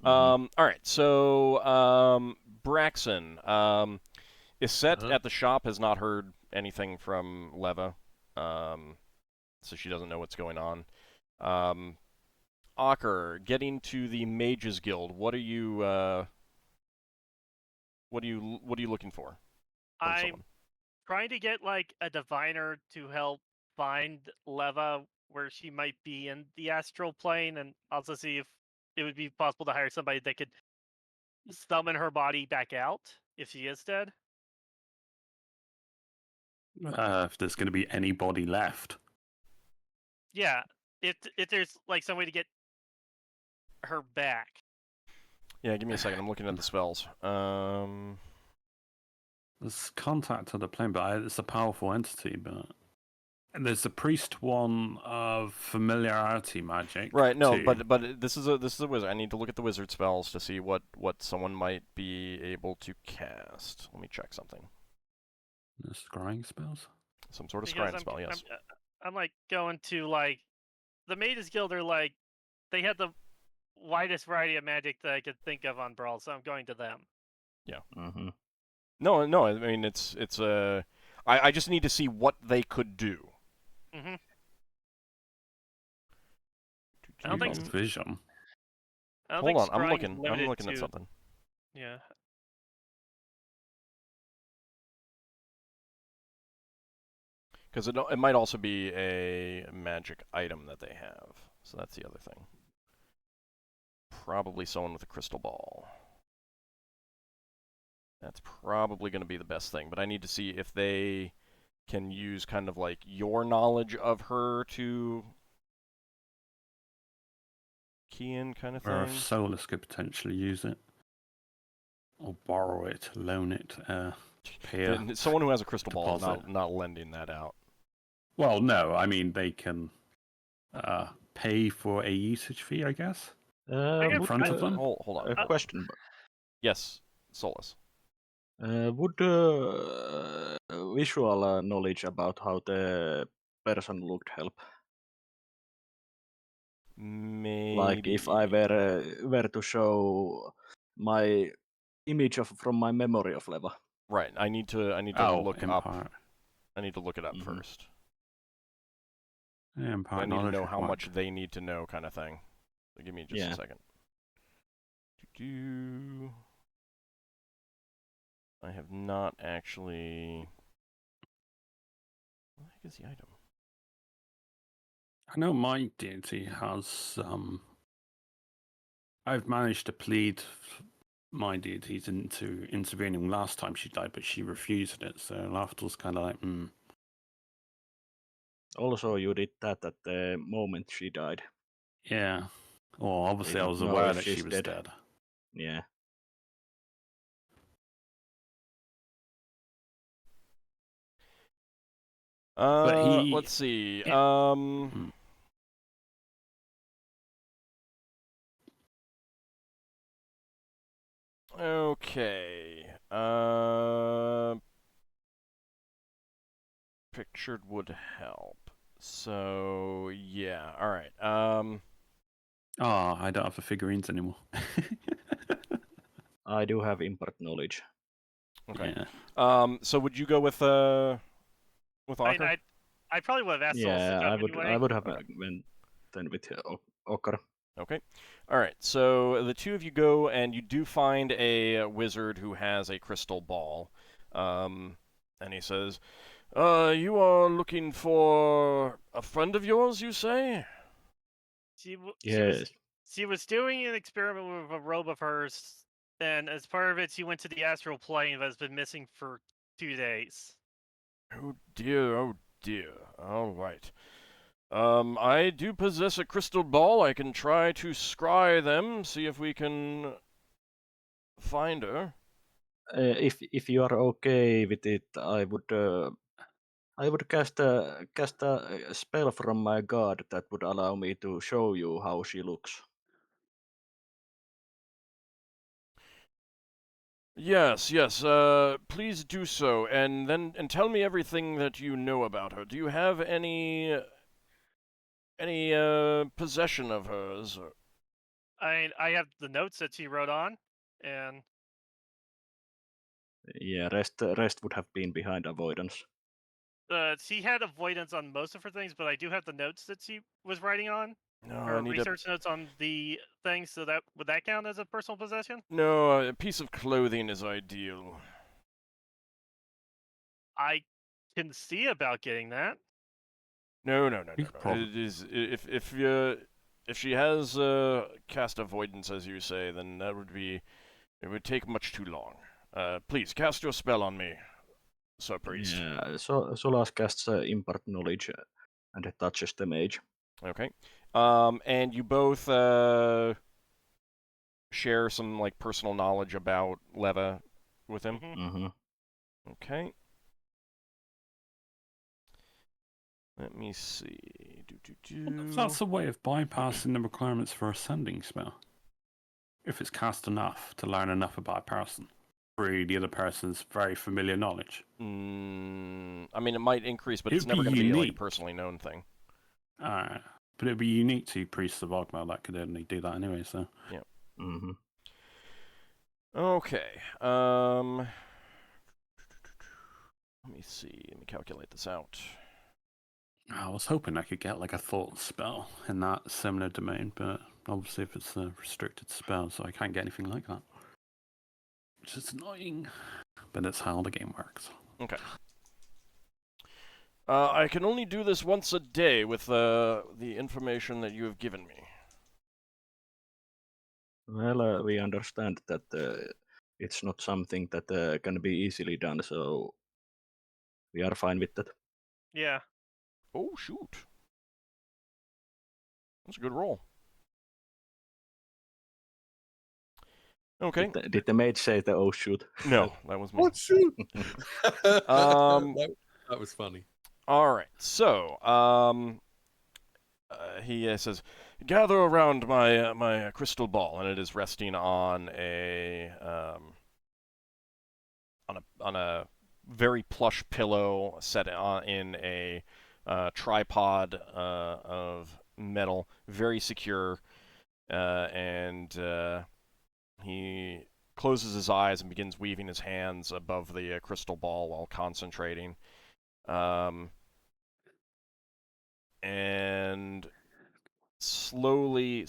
Mhm. All right. So Braxon is set Uh-huh. at the shop. Has not heard anything from Leva, so she doesn't know what's going on. Ockar, getting to the Mages Guild. What are you? What are you looking for? From I'm someone? trying to get like a diviner to help find Leva where she might be in the astral plane, and also see if it would be possible to hire somebody that could summon her body back out if she is dead. If there's going to be anybody left. Yeah, if there's like some way to get her back. Yeah, give me a second. I'm looking at the spells. There's contact to the plane, but it's a powerful entity. But and there's the priest one of familiarity magic. Right. No, too. but this is a wizard. I need to look at the wizard spells to see what someone might be able to cast. Let me check something. The scrying spells. Some sort of Because scrying spell. Yes. I'm like going to like the Mages Guild are like they had the widest variety of magic that I could think of on Bral, so I'm going to them. Mm-hmm. No. I mean, it's I just need to see what they could do. Mm-hmm. I You don't think got s- vision. I don't Hold think on. I'm scrying's looking. I'm limited looking at to- something. Yeah. Because it might also be a magic item that they have. So that's the other thing. Probably someone with a crystal ball. That's probably going to be the best thing. But I need to see if they can use kind of like your knowledge of her to key in kind of Or if thing. Solas could potentially use it. Or borrow it, loan it, pay a Someone who has a crystal ball is deposit. not lending that out. Well, no, I mean, they can pay for a usage fee, I guess. In front of them? Hold on. A question. Yes, Solas. Would visual knowledge about how the person looked help? Maybe. Like if I were to show my image from my memory of Leva. Right. I need to Oh, look up. Empire. I need to look it up Mhm. first. Yeah, Empire I need to knowledge know would how work. much they need to know, kind of thing. So give me just Yeah. a second. Do-do. I have not actually. What the heck is the item? I know my deity has. I've managed to plead my deities into intervening last time she died, but she refused it. So Lafdul's kind of like, Also, you did that at the moment she died. yeah. Well, obviously I don't was know aware if that she she's was dead. dead. Yeah. But he- Let's see. Okay. Pictured would help. So yeah. All right. Oh, I don't have the figurines anymore. I do have impart knowledge. Okay. Yeah. So would you go with Ockar? I probably would have asked Solas to Yeah, jump I anyway. would have Okay. went then with Ockar. Okay. All right. So the two of you go, and you do find a wizard who has a crystal ball. And he says, you are looking for a friend of yours, you say?" Yes. She was doing an experiment with a robe of hers, and as part of it, she went to the astral plane that has been missing for 2 days. Oh dear, oh dear. All right. I do possess a crystal ball. I can try to scry them, see if we can find her. If you are okay with it, I would cast a spell from my god that would allow me to show you how she looks. Yes, yes. Please do so, and tell me everything that you know about her. Do you have any possession of hers? I have the notes that she wrote on, and Yeah, rest would have been behind avoidance. she had avoidance on most of her things, but I do have the notes that she was writing on. No, I Her need research notes on the things, so that would that count as a personal possession? No, a piece of clothing is ideal. I can see about getting that. No, no, no, no, Big no. problem. It is if she has cast avoidance, as you say, then it would take much too long. Please cast your spell on me, Sir Priest. Yeah, Solas casts impart knowledge and it touches the mage. Okay. And you both share some like personal knowledge about Leva with him. Mm-hmm. Okay. Let me see. That's a way of bypassing the requirements for a sending spell. If it's cast enough to learn enough about a person through the other person's very familiar knowledge. I mean, it might increase, but it's It'd never be going to be like a unique. personally known thing. But it'd be unique to Priests of Ogmar that could only do that anyway, so. Yeah. Mm-hmm. Okay. Let me see. Let me calculate this out. I was hoping I could get like a thought spell in that similar domain, but obviously if it's a restricted spell, so I can't get anything like that. Which is annoying, but it's how the game works. Okay. I can only do this once a day with the information that you have given me. Well, we understand that it's not something that can be easily done, so we are fine with that. Yeah. Oh, shoot. That's a good roll. Okay. Did the mage say the oh shoot? No, that was me. What shoot? Um, that was funny. All right. So, he says, "Gather around my crystal ball," and it is resting on a very plush pillow set in a tripod of metal, very secure, and he closes his eyes and begins weaving his hands above the crystal ball while concentrating. And slowly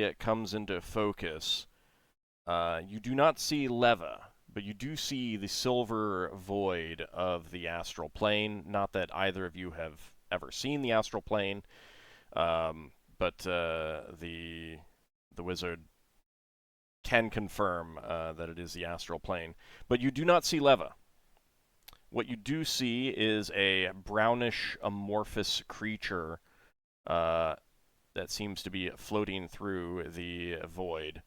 it comes into focus. You do not see Leva, but you do see the silver void of the astral plane. Not that either of you have ever seen the astral plane, but the wizard can confirm that it is the astral plane. But you do not see Leva. What you do see is a brownish amorphous creature that seems to be floating through the void.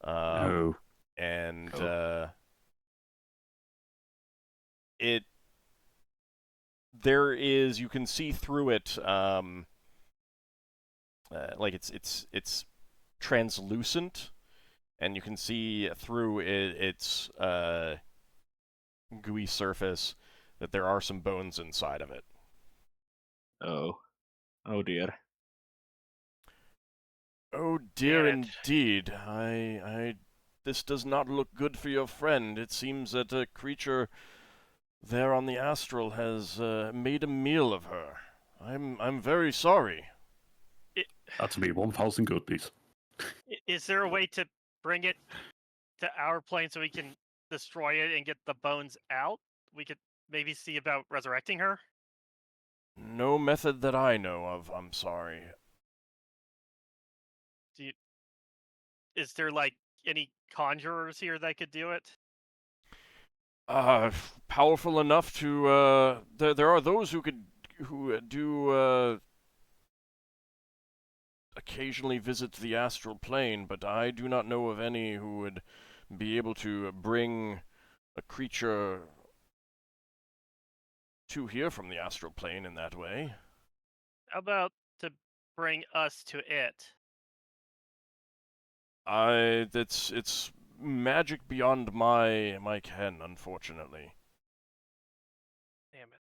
Oh. And Cool. there is, you can see through it, like it's translucent, and you can see through its gooey surface that there are some bones inside of it. Oh. Oh dear. Oh dear, Damn it. indeed. This does not look good for your friend. It seems that a creature there on the astral has made a meal of her. I'm very sorry. That's me 1,000 goodies. Is there a way to bring it to our plane so we can destroy it and get the bones out? We could maybe see about resurrecting her? No method that I know of, I'm sorry. Is there, like, any conjurers here that could do it? Powerful enough to, there are those who do, occasionally visit the astral plane, but I do not know of any who would be able to bring a creature to here from the astral plane in that way. How about to bring us to it? It's magic beyond my ken, unfortunately. Damn it.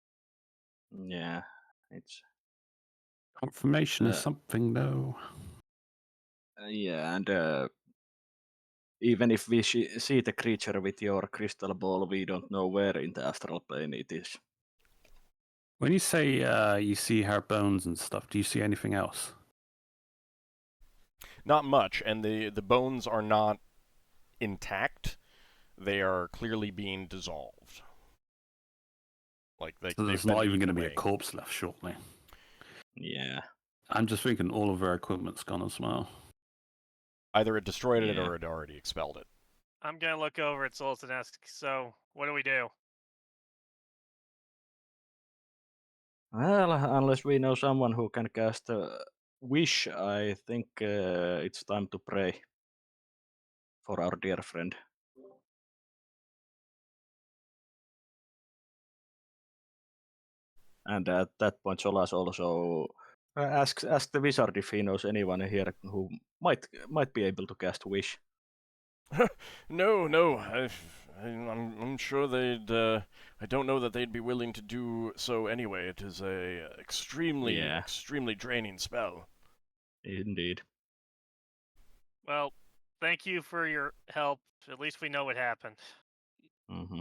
Yeah. It's Confirmation is Uh, something, though. yeah, and even if we see the creature with your crystal ball, we don't know where in the astral plane it is. When you say you see her bones and stuff, do you see anything else? Not much, and the bones are not intact. They are clearly being dissolved. Like So there's they've been not even eaten going to be a away. corpse left shortly. Yeah. I'm just thinking all of her equipment's gone as well. Either it destroyed it Yeah. or it already expelled it. I'm gonna look over at Solas and ask, so, what do we do? Well, unless we know someone who can cast a wish, I think it's time to pray for our dear friend. And at that point, Solas also asks the wizard if he knows anyone here who might be able to cast wish. No, I'm sure they'd. I don't know that they'd be willing to do so anyway. It is a Yeah. extremely draining spell. Indeed. Well, thank you for your help. At least we know what happened. Mm-hmm.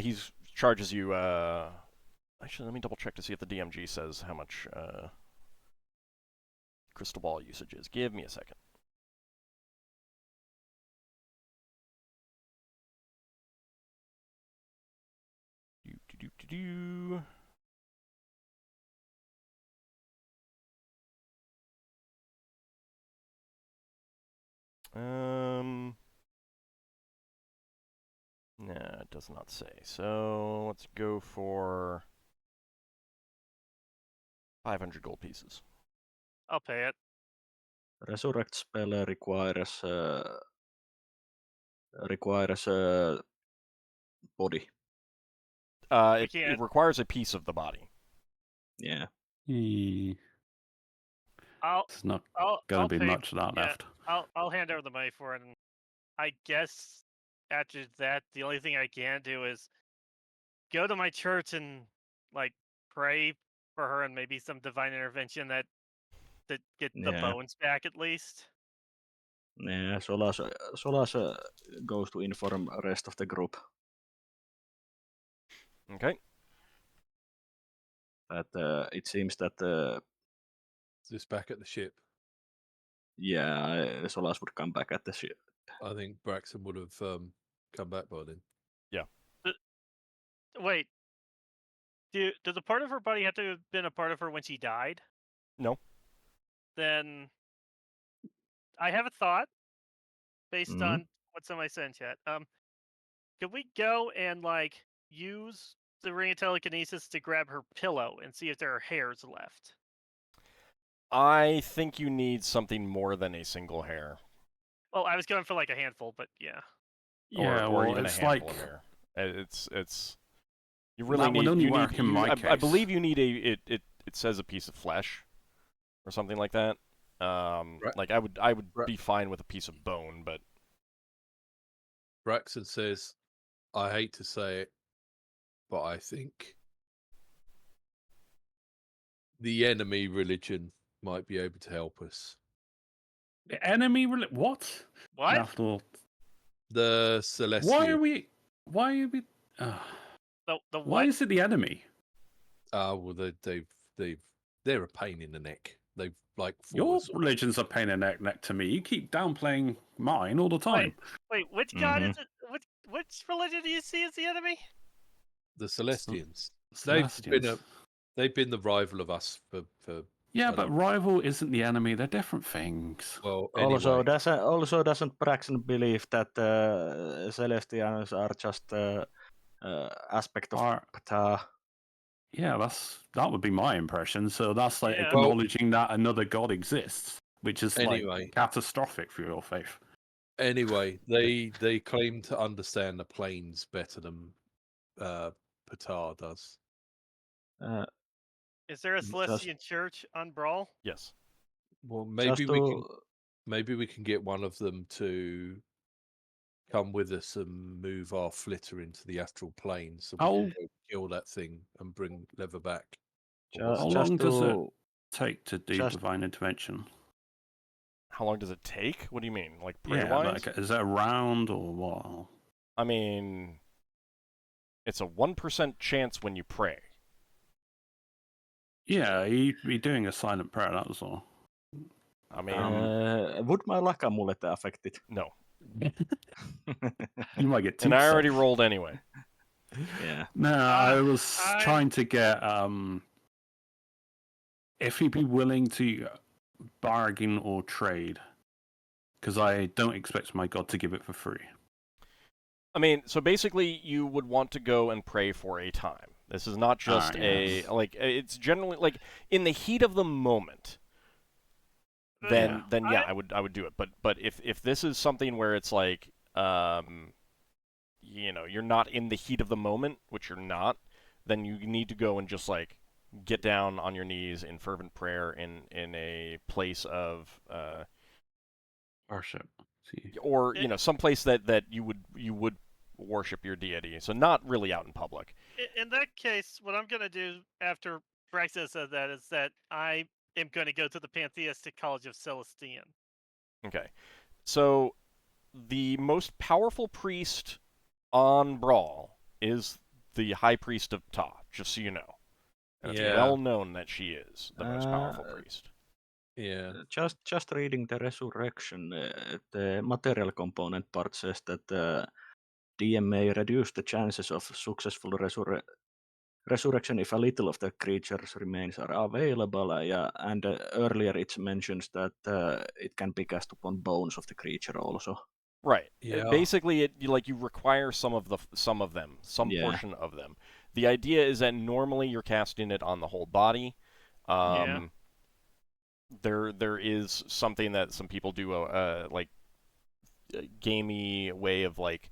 He charges you. Actually, let me double check to see if the DMG says how much crystal ball usage is. Give me a second. Do. No, it does not say. So let's go for 500 gold pieces. I'll pay it. Resurrect spell requires body. It requires a piece of the body. Yeah. It's not going to be pay, much of that left. I'll hand over the money for it, and I guess after that, the only thing I can do is go to my church and like pray for her and maybe some divine intervention that get the Yeah. bones back at least. Yeah, Solas goes to inform rest of the group Okay. that it seems that Just back at the ship. Solas would come back at the ship. I think Braxon would have come back by then. Wait, does a part of her body have to have been a part of her when she died? No. Then I have a thought based Mhm. on what's on my send chat. Could we go and like use the ring of telekinesis to grab her pillow and see if there are hairs left? I think you need something more than a single hair. Well, I was going for like a handful, but yeah. Yeah, or well, even it's a handful like of hair. It's you really that need. would only You work need. in my I case. believe you need it says a piece of flesh, or something like that. Like I would Right. be fine with a piece of bone, but Braxon says, I hate to say it, but I think the enemy religion might be able to help us. the enemy. What? What? Lafdul, The Celestial. why are we? Why are we? The Why what? is it the enemy? Well, they're a pain in the neck. They've like Your forced religion's a pain in the neck to me. You keep downplaying mine all the time. Wait, which god Mhm. is it? Which religion do you see as the enemy? the Celestians. Celestians. They've been the rival of us for Yeah, I but don't- rival isn't the enemy. They're different things. well Also, anyway. doesn't Braxon believe that Celestians are just aspect of Are- Ptah? Yeah, that would be my impression. So that's like Yeah. acknowledging that another god exists, which is Anyway. like catastrophic for your faith. Anyway, they claim to understand the planes better than Ptah does. Is there a Just- Celestian church on Bral? yes. Well, Just maybe we can get one of them to come with us and move our flitter into the astral plane so we Oh. can go kill that thing and bring Leather back. Just- How just long does it to take to do just- divine intervention? How long does it take? What do you mean? Like Yeah, prey-wise? like, is it a round or what? I mean, it's a 1% chance when you pray. Yeah, you'd be doing a silent prayer, that was all. I mean, would my luck amulet affect it? no. You might get two. And I already rolled anyway. Yeah. No, I was I- trying to get if he'd be willing to bargain or trade, because I don't expect my god to give it for free. I mean, so basically, you would want to go and pray for a time. This is not just yes. it's generally like in the heat of the moment. Then yeah, I would do it. But if this is something where it's like you're not in the heat of the moment, which you're not, then you need to go and just like get down on your knees in fervent prayer in a place of Worship. See. or some place that you would worship your deity. So not really out in public. In that case, what I'm going to do after Braxon says that is that I am going to go to the Pantheistic College of Celestian. Okay. So the most powerful priest on Bral is the High Priest of Ptah, just so you know. And it's Yeah. well known that she is the most powerful priest. Yeah. Just reading the resurrection, the material component part says that DM may reduce the chances of successful resurrection if a little of the creature's remains are available. And earlier it mentions that it can be cast upon bones of the creature also. Right. Yeah. Basically, you require some of them, some Yeah. portion of them. The idea is that normally you're casting it on the whole body. Yeah. There is something that some people do, like a gamey way of like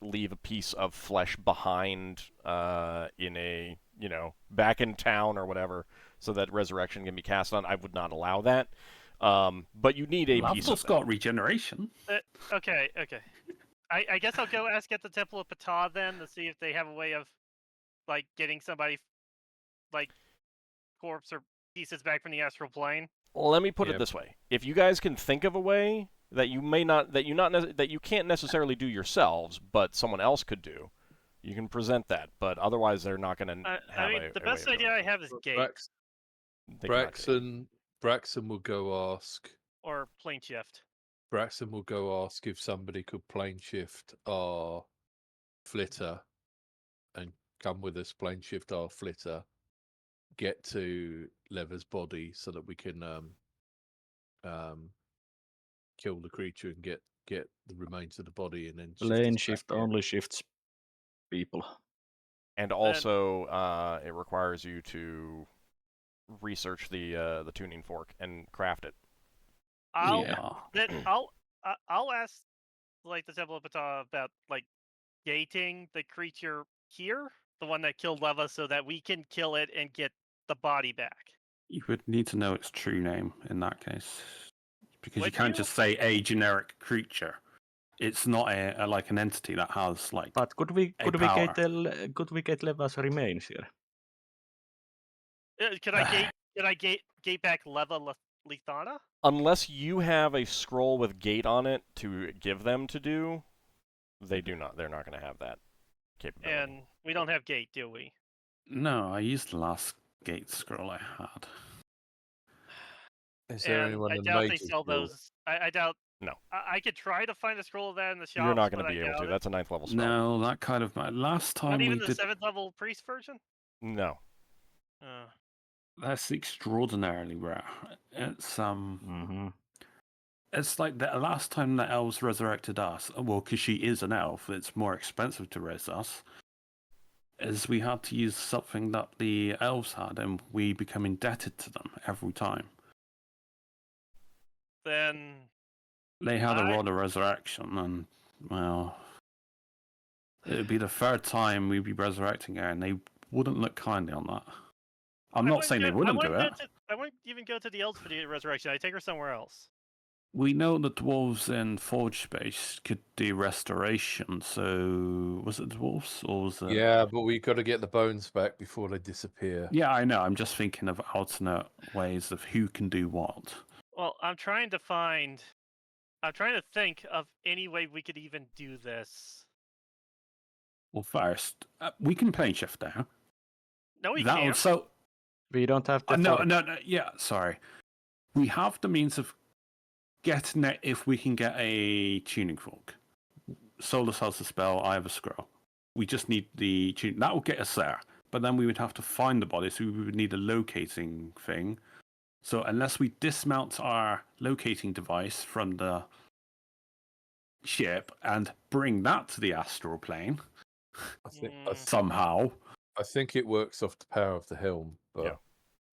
leave a piece of flesh behind in a back in town or whatever, so that resurrection can be cast on. I would not allow that. But you need a piece of Lafdul's got regeneration. Okay. I guess I'll go ask at the Temple of Ptah then to see if they have a way of, like, getting somebody, like, corpse or pieces back from the astral plane. Let me put it Yep. this way: if you guys can think of a way that you may not, that you can't necessarily do yourselves, but someone else could do, you can present that. But otherwise, they're not going to have I mean, a the way best of idea doing I it. have is gate They cannot do Braxon will go ask. or plane shift. Braxon will go ask if somebody could plane shift our flitter and come with us, plane shift our flitter, get to Lever's body so that we can kill the creature and get the remains of the body and then Plane us shift back in. only shifts people. And also, it requires you to research the tuning fork and craft it. I'll Yeah. I'll ask, like, the Temple of Ptah about, like, gating the creature here, the one that killed Leva, so that we can kill it and get the body back. You would need to know its true name in that case, because you Would can't you? just say a generic creature. It's not a like an entity that has like. But could we power. get Leva's remains here? Could I gate back Levalithana? Unless you have a scroll with gate on it to give them to do, they do not. They're not going to have that capability. And we don't have gate, do we? No, I used the last gate scroll I had. Is there And anyone I in doubt they Mage's sell guild? those. I doubt. No. I could try to find a scroll of that in the shops. You're not going but to be I able to. doubt it. That's a 9th level spell. No, that kind of last time Not we even the did. 7th level priest version. No. That's extraordinarily rare. It's It's like the last time the elves resurrected us. Well, because she is an elf, it's more expensive to res us. Is we had to use something that the elves had, and we become indebted to them every time. Then They had a rod of resurrection, and well, it'd be the third time we'd be resurrecting her, and they wouldn't look kindly on that. I'm not saying they wouldn't do it. I wouldn't even go to the elves for the resurrection. I'd take her somewhere else. We know the dwarves in Forge Space could do restoration, so was it dwarves or was it? Yeah, but we got to get the bones back before they disappear. Yeah, I know. I'm just thinking of alternate ways of who can do what. Well, I'm trying to think of any way we could even do this. Well, first, we can plane shift now. No, we can't. So We don't have the no, fork. no, yeah, sorry. We have the means of getting it if we can get a tuning fork. Solas has the spell, I have a scroll. We just need the tune. That will get us there. But then we would have to find the body, so we would need a locating thing. So unless we dismount our locating device from the ship and bring that to the astral plane somehow. I think it works off the power of the helm, but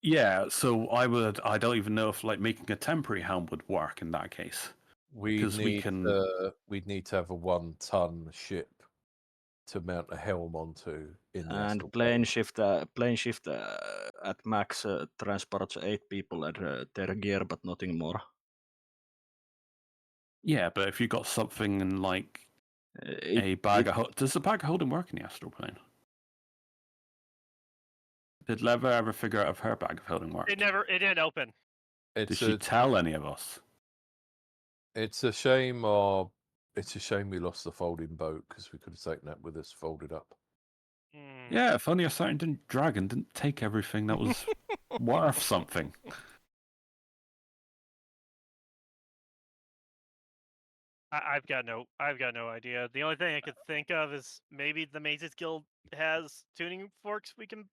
Yeah, so I don't even know if like making a temporary helm would work in that case. we'd need to have a 1-ton ship to mount a helm onto in the And astral plane shift at max transports 8 people and their gear, but nothing more. Yeah, but if you got something in like a bag of does the bag of holding work in the astral plane? Did Leva ever figure out if her bag of holding worked? It didn't open. Did she tell any of us? It's a shame. It's a shame we lost the folding boat because we could have taken that with us folded up. Yeah, if only a certain dragon didn't take everything that was worth something. I've got no idea. The only thing I could think of is maybe the Mages Guild has tuning forks we can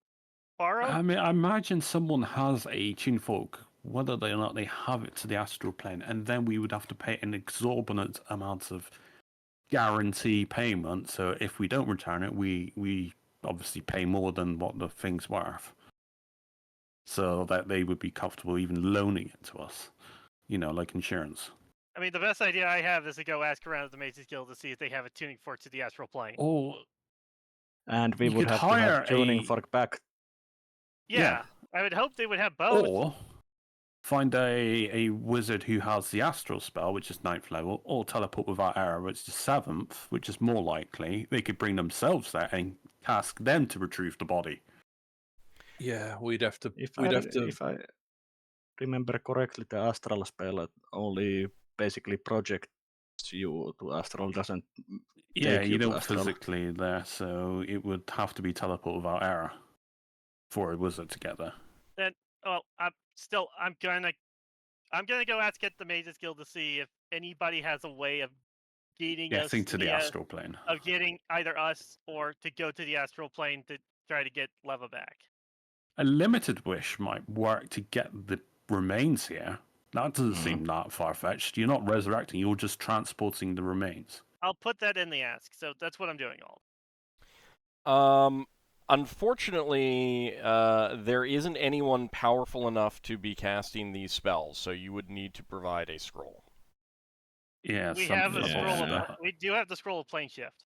borrow. I mean, I imagine someone has a tune fork, whether or not they have it to the astral plane, and then we would have to pay an exorbitant amount of guarantee payment. So if we don't return it, we obviously pay more than what the thing's worth, so that they would be comfortable even loaning it to us, like insurance. I mean, the best idea I have is to go ask around at the Mages Guild to see if they have a tuning fork to the astral plane. And we would have to have tuning fork back. Yeah, I would hope they would have both. find a wizard who has the astral spell, which is 9th level, or teleport without error, which is 7th, which is more likely. They could bring themselves there and task them to retrieve the body. Yeah, we'd have to. If We'd I remember correctly, the astral spell only basically projects you to astral, doesn't Yeah, take you to don't astral. physically there, so it would have to be teleport without error for a wizard to get there. Then, I'm gonna go ask at the Mages Guild to see if anybody has a way of getting us Getting to the astral plane. of getting either us or to go to the astral plane to try to get Leva back. A limited wish might work to get the remains here. That doesn't Mhm. seem that far-fetched. You're not resurrecting, you're just transporting the remains. I'll put that in the ask. So that's what I'm doing. Unfortunately, there isn't anyone powerful enough to be casting these spells, so you would need to provide a scroll. Yeah, We have a something scroll. above Yeah. that. We do have the scroll of plane shift.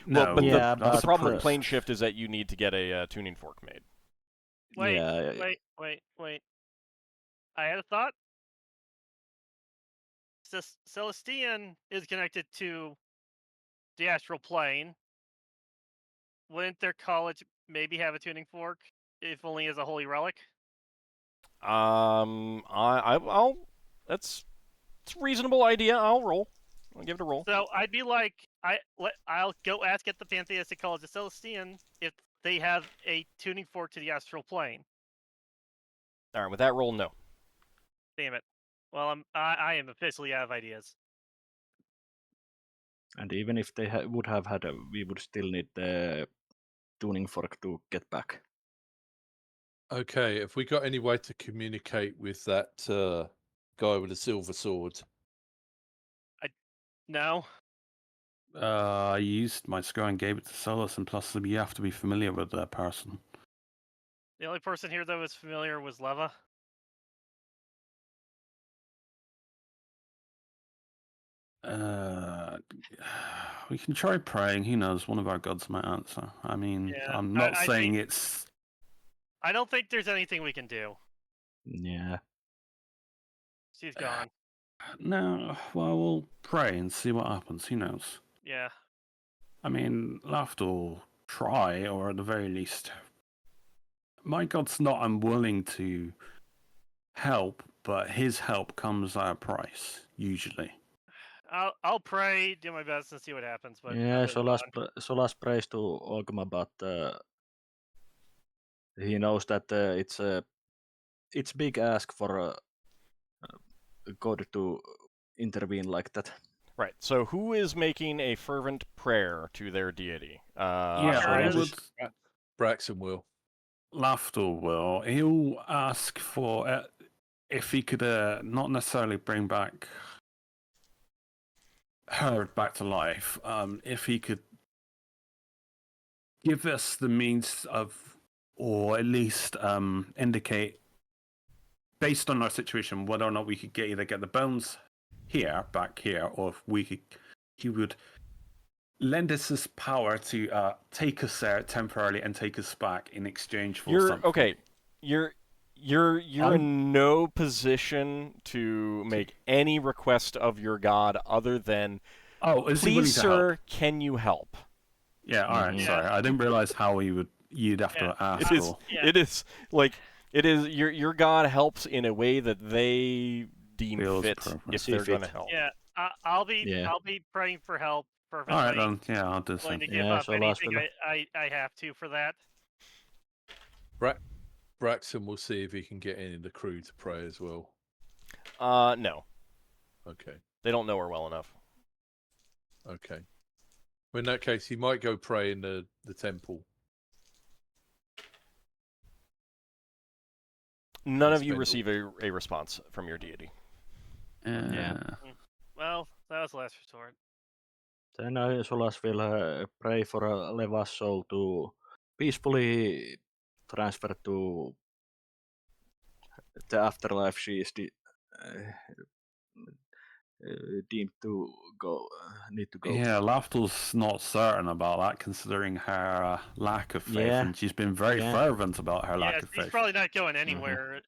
Well, No, but Yeah, the but problem with the- plane shift is that you need to get a tuning fork made. Wait, yeah, wait. I had a thought. Celestian is connected to the astral plane. Wouldn't their college maybe have a tuning fork, if only as a holy relic? I'll. It's a reasonable idea. I'll roll. I'll give it a roll. So I'd be like, I'll go ask at the Pantheistic College of Celestian if they have a tuning fork to the astral plane. All right, with that roll, no. Damn it. Well, I am officially out of ideas. and even if they would have had we would still need the tuning fork to get back. Okay, if we got any way to communicate with that guy with a silver sword. No. I used my score and gave it to Solas, and plus you have to be familiar with that person. The only person here that was familiar was Leva. We can try praying. Who knows? One of our gods might answer. I mean, Yeah, I'm not I saying think- it's. I don't think there's anything we can do. Yeah. She's gone. No, well, we'll pray and see what happens. Who knows? Yeah. I mean, Lafdul try, or at the very least, my god's not unwilling to help, but his help comes at a price, usually. I'll pray, do my best, and see what happens. But Yeah, I'm moving on. Solas prays to Ogma, but he knows that it's big ask for a god to intervene like that. Right. So, who is making a fervent prayer to their deity? Yeah, Ockar I is. would. Braxon will. Lafdul will. He'll ask for if he could not necessarily bring back her back to life. If he could give us the means of, or at least indicate, based on our situation, whether or not we could either get the bones back here, or if he would lend us his power to take us there temporarily and take us back in exchange for something. Okay. You're in no position to make any request of your god other than, Oh, is he willing please, to sir, help? can you help? Yeah, all right. Mhm. Sorry, I didn't realize how you'd have Yeah, to ask. It is. or- Yeah. It is like it is. Your god helps in a way that they deem Feels fit appropriate. if See they're fit. going to help. Yeah, I'll be Yeah. praying for help All right, fervently. then. Yeah, I'll do the Willing same. to give Yeah, up so last anything will- I have to for that. Braxon will see if he can get any of the crew to pray as well. No, Okay. they don't know her well enough. Okay. Well, in that case, he might go pray in the temple. None Let's of you spend receive a response from your deity. Yeah. Well, that was the last resort. Then Solas will pray for Leva's soul to peacefully transfer to the afterlife she is deemed to go, need to go. Yeah, Lafdul's not certain about that, considering her lack of faith, Yeah. and she's been very Yeah. fervent about her Yeah, lack of he's faith. probably not going anywhere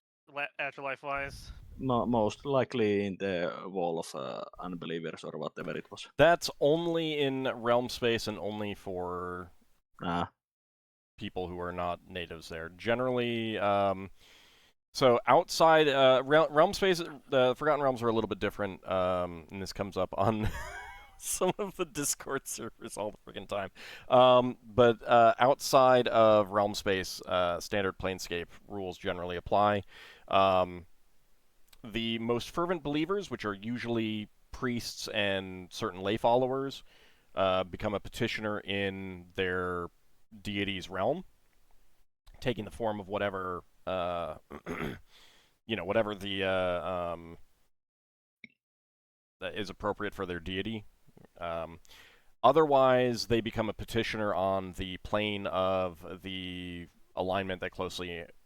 afterlife-wise? Most likely in the wall of unbelievers or whatever it was. That's only in realm space and only for people who are not natives there. Generally, so outside realm space, the Forgotten Realms are a little bit different, and this comes up on some of the Discord servers all the freaking time. But outside of realm space, standard Planescape rules generally apply. The most fervent believers, which are usually priests and certain lay followers, become a petitioner in their deity's realm, taking the form of whatever whatever the that is appropriate for their deity. Otherwise, they become a petitioner on the plane of the alignment that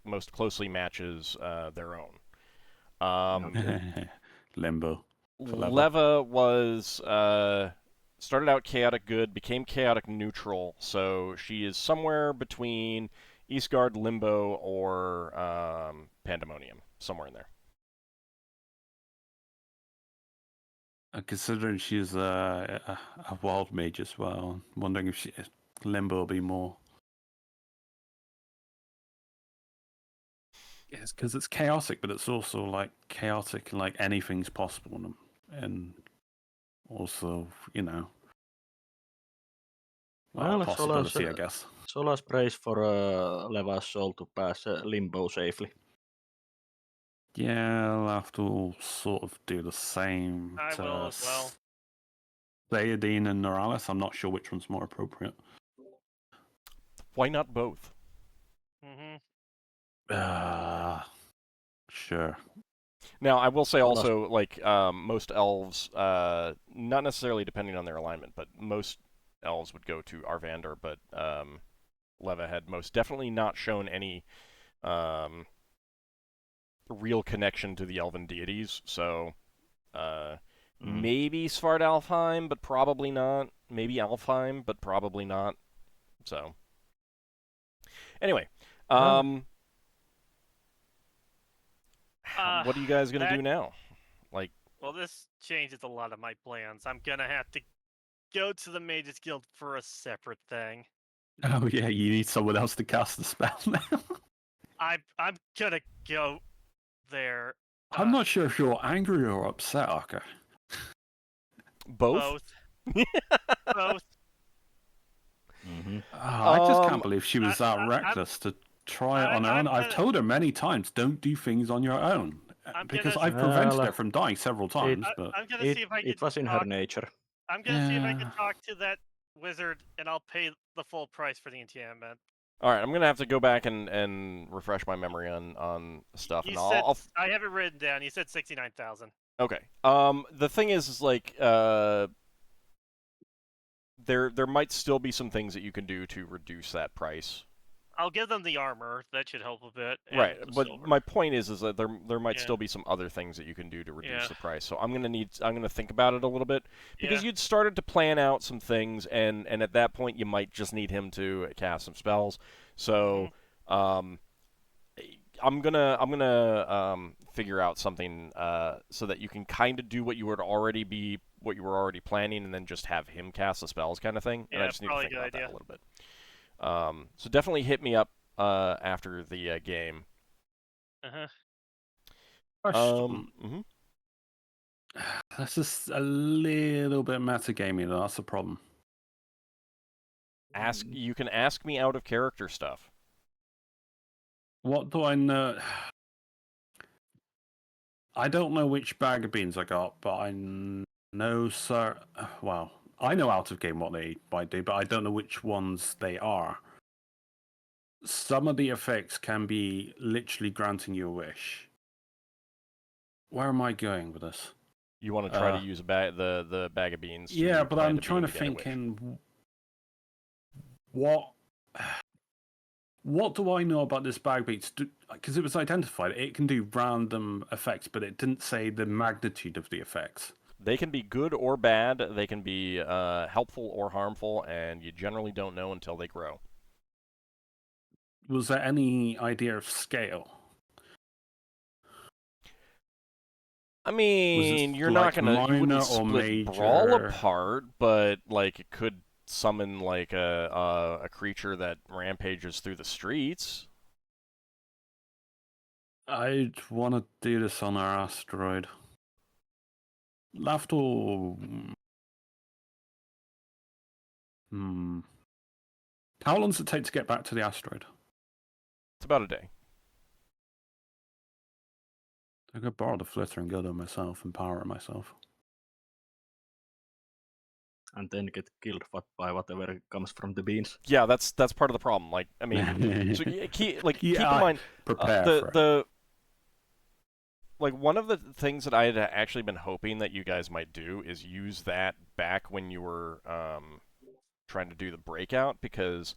most closely matches their own. Limbo. Leva was started out chaotic good, became chaotic neutral, so she is somewhere between Eastguard, Limbo, or Pandemonium, somewhere in there. Considering she's a wild mage as well, I'm wondering if Limbo will be more. Yes, because it's chaotic, but it's also like chaotic and like anything's possible, and also Well, possibility, I guess. Solas prays for Leva's soul to pass limbo safely. Yeah, I'll have to sort of do the same. I will as well. Paladin and Neuralis. I'm not sure which one's more appropriate. Why not both? Mm-hmm. Sure. Now, I will say also, like, most elves, not necessarily depending on their alignment, but most elves would go to Arvander, but Leva had most definitely not shown any real connection to the elven deities, so maybe Svartalfheim, but probably not. Maybe Alfheim, but probably not. So, anyway, what are you guys gonna do now? Like, well, this changes a lot of my plans. I'm gonna have to go to the Mages Guild for a separate thing. Oh yeah, you need someone else to cast the spell now. I'm gonna go there. I'm not sure if you're angry or upset, Ockar. both? Both. Mm-hmm. I just can't believe she was that reckless to try it on her own. I've told her many times, don't do things on your own. Because I've prevented her from dying several times. But I'm gonna see if I can. It was in her nature. I'm gonna see if I can talk to that wizard, and I'll pay the full price for the enchantment. All right, I'm gonna have to go back and refresh my memory on stuff. You and said I'll I have it written down. You said 69,000. Okay. The thing is like there might still be some things that you can do to reduce that price. I'll give them the armor. That should help a bit. Right, but silver. my point is that there might still be some other things that you can do to reduce the price. So I'm gonna think about it a little bit because you'd started to plan out some things, and at that point you might just need him to cast some spells. So I'm gonna figure out something so that you can kind of do what you were already planning, and then just have him cast the spells, kind of thing. Yeah, and I just need to think about idea. that a little bit. So definitely hit me up after the game. That's just a little bit metagaming, though. That's the problem. You can ask me out of character stuff. What do I know? I don't know which bag of beans I got, but I know, sir. Well, I know out of game what they might do, but I don't know which ones they are. Some of the effects can be literally granting you a wish. Where am I going with this? You want to try to use the bag of beans? Yeah, but I'm trying to think in what do I know about this bag of beans? Because it was identified, it can do random effects, but it didn't say the magnitude of the effects. They can be good or bad. They can be helpful or harmful, and you generally don't know until they grow. Was there any idea of scale? I mean, you're not like gonna, you wouldn't minor or split Brawl major? apart, but like it could summon like a creature that rampages through the streets. I'd want to do this on our asteroid. Lafdul. Hmm. How long does it take to get back to the asteroid? It's about a day. I could borrow the flitter and go there myself and power it myself. And then get killed by whatever comes from the beans. Yeah, that's part of the problem. Like, I mean, so keep in mind prepare for it. the like one of the things that I had actually been hoping that you guys might do is use that back when you were trying to do the breakout, because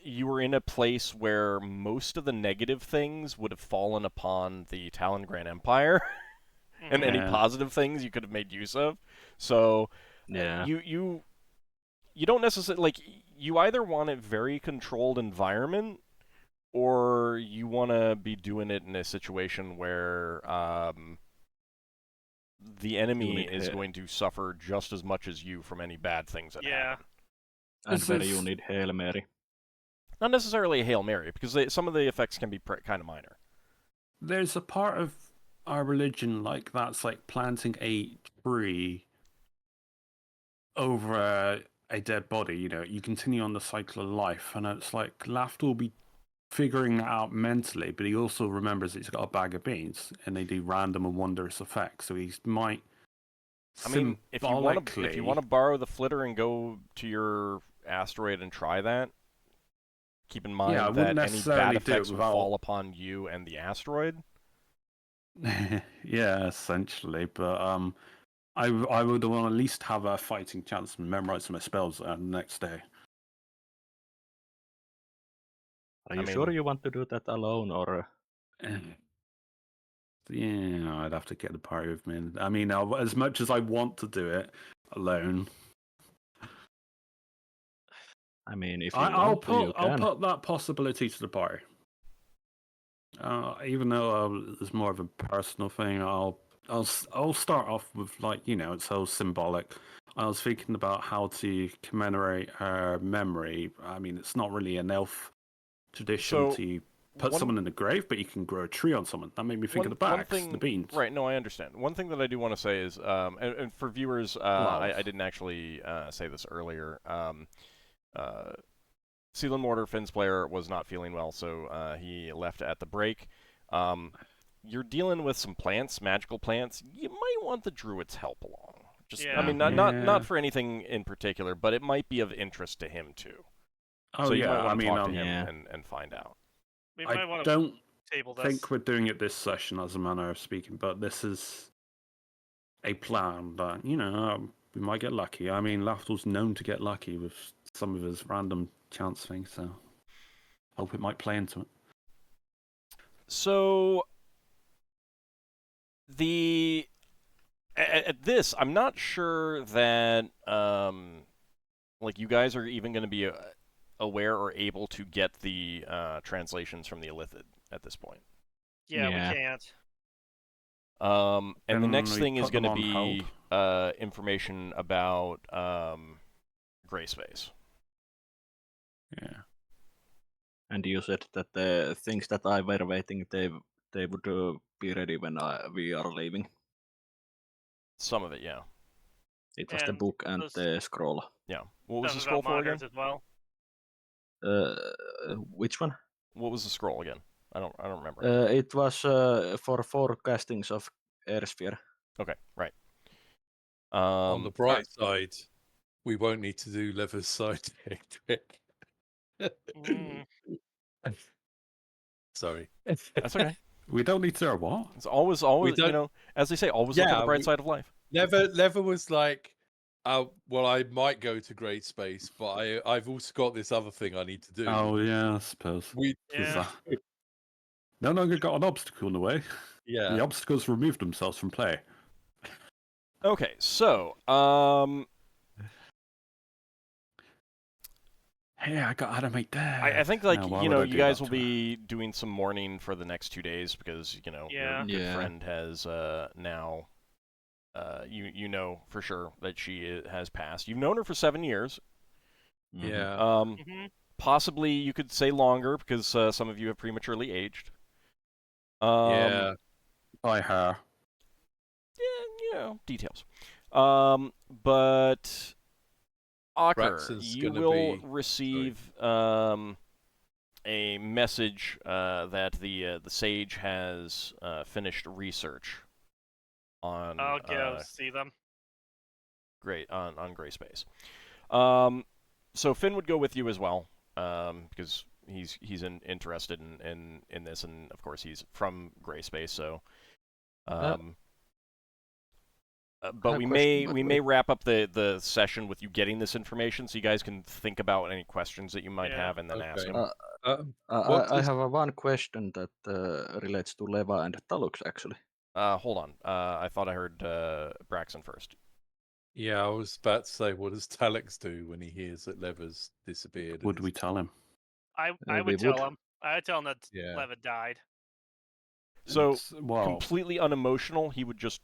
you were in a place where most of the negative things would have fallen upon the Talon Grand Empire, and any Yeah. positive things you could have made use of. So Yeah. you don't necessarily, like, you either want a very controlled environment, or you want to be doing it in a situation where the enemy is going to suffer just as much as you from any bad things that happen. And This where is- you need Hail Mary. Not necessarily a Hail Mary, because some of the effects can be kind of minor. There's a part of our religion like that's like planting a tree over a dead body. You know, you continue on the cycle of life, and it's like Lafdul will be figuring that out mentally, but he also remembers he's got a bag of beans, and they do random and wondrous effects. So he might. I mean, if you want to borrow the flitter and go to your asteroid and try that, keep in mind I that wouldn't any bad necessarily do it effects will without- fall upon you and the asteroid. Yeah, essentially, but I would want to at least have a fighting chance and memorize my spells the next day. Are you I sure mean- you want to do that alone, or? Yeah, I'd have to get the party with me. I mean, as much as I want to do it alone, I mean, if you I'll want to, you put can. that possibility to the party. Even though it's more of a personal thing, I'll start off with, like, you know, it's so symbolic. I was thinking about how to commemorate her memory. I mean, it's not really an elf tradition So, to put one- someone in the grave, but you can grow a tree on someone. That made me think of the bags, the beans. Right, no, I understand. One thing that I do want to say is, and for viewers, I didn't actually say this earlier. Seal and Mortar, Finn's player, was not feeling well, so he left at the break. You're dealing with some plants, magical plants. You might want the Druid's help along. Just, I mean, not for anything in particular, but it might be of interest to him too. Oh, so you might yeah, want to talk to him yeah. and find out. We might I want to don't table this. think we're doing it this session as a manner of speaking, but this is a plan that, you know, we might get lucky. I mean, Lafdul's known to get lucky with some of his random chance things, so hope it might play into it. So at this, I'm not sure that like you guys are even going to be aware or able to get the translations from the Illithid at this point. Yeah, Yeah. we can't. And the Can next we thing is put them going to on be information about Gray Space. Yeah. And you said that the things that I were waiting, they would be ready when we are leaving. Some of it, yeah. It was the And book and those- the scroll. Yeah. What was the Stuff about scroll for again? monitors as well. Which one? What was the scroll again? I don't remember. It was for 4 castings of Airsphere. Okay, right. On the bright side, we won't need to do Leather's side trick. Mm. Sorry. That's okay. We don't need to what? It's always, you don't- know, as they say, always look at the bright side of life. Leather was like, well, I might go to Great Space, but I've also got this other thing I need to do. Oh, yeah, I suppose. We, Yeah. No longer got an obstacle in the way. yeah. The obstacles removed themselves from play. Okay, so Hey, I got animate there. I think, like, why you would know, I you do guys that will to her? be doing some mourning for the next 2 days because, you know, your Yeah. good Yeah. friend has now, you know for sure that she has passed. You've known her for 7 years. Mhm. Yeah. Hmm. Possibly you could say longer because some of you have prematurely aged. Yeah. By her. Yeah, you know, details. But Ockar, Braxon's you gonna will be- receive a message that the sage has finished research on I'll go see them. Gray Space. So Finn would go with you as well because he's interested in this, and of course he's from Gray Space. So, but have we a may question. wrap up the session with you getting this information, so you guys can think about any questions that you might Yeah. have, and then ask Okay. him. What I does- have one question that relates to Leva and Talux, actually. Hold on. I thought I heard Braxon first. Yeah, I was about to say, what does Talix do when he hears that Lever's disappeared? and Would he's- we tell him? I we would tell would. him. I would tell him that Yeah. Leva died. So Well, completely unemotional, he would just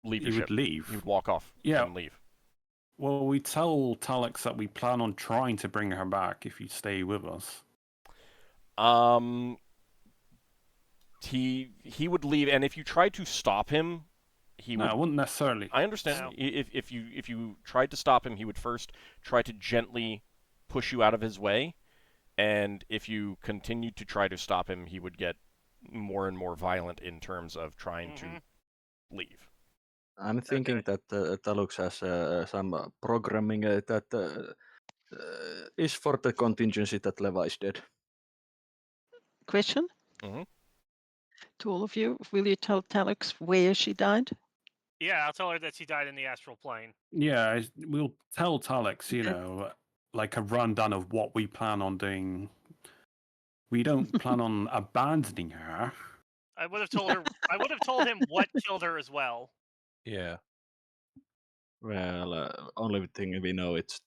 leave he your would ship. leave. He would walk off Yeah. and leave. Well, we tell Talix that we plan on trying to bring her back if you stay with us. He would leave, and if you tried to stop him, he No, would. I wouldn't necessarily. I understand. No. If you tried to stop him, he would first try to gently push you out of his way, and if you continued to try to stop him, he would get more and more violent in terms of trying to leave. I'm thinking that Talux has some programming that is for the contingency that Leva is dead. Question Mhm. to all of you: will you tell Talix where she died? Yeah, I'll tell her that she died in the astral plane. Yeah, we'll tell Talix, you Okay. know, like a rundown of what we plan on doing. We don't plan on abandoning her. I would have told her. I would have told him what killed her as well. Yeah. Well, only thing we know is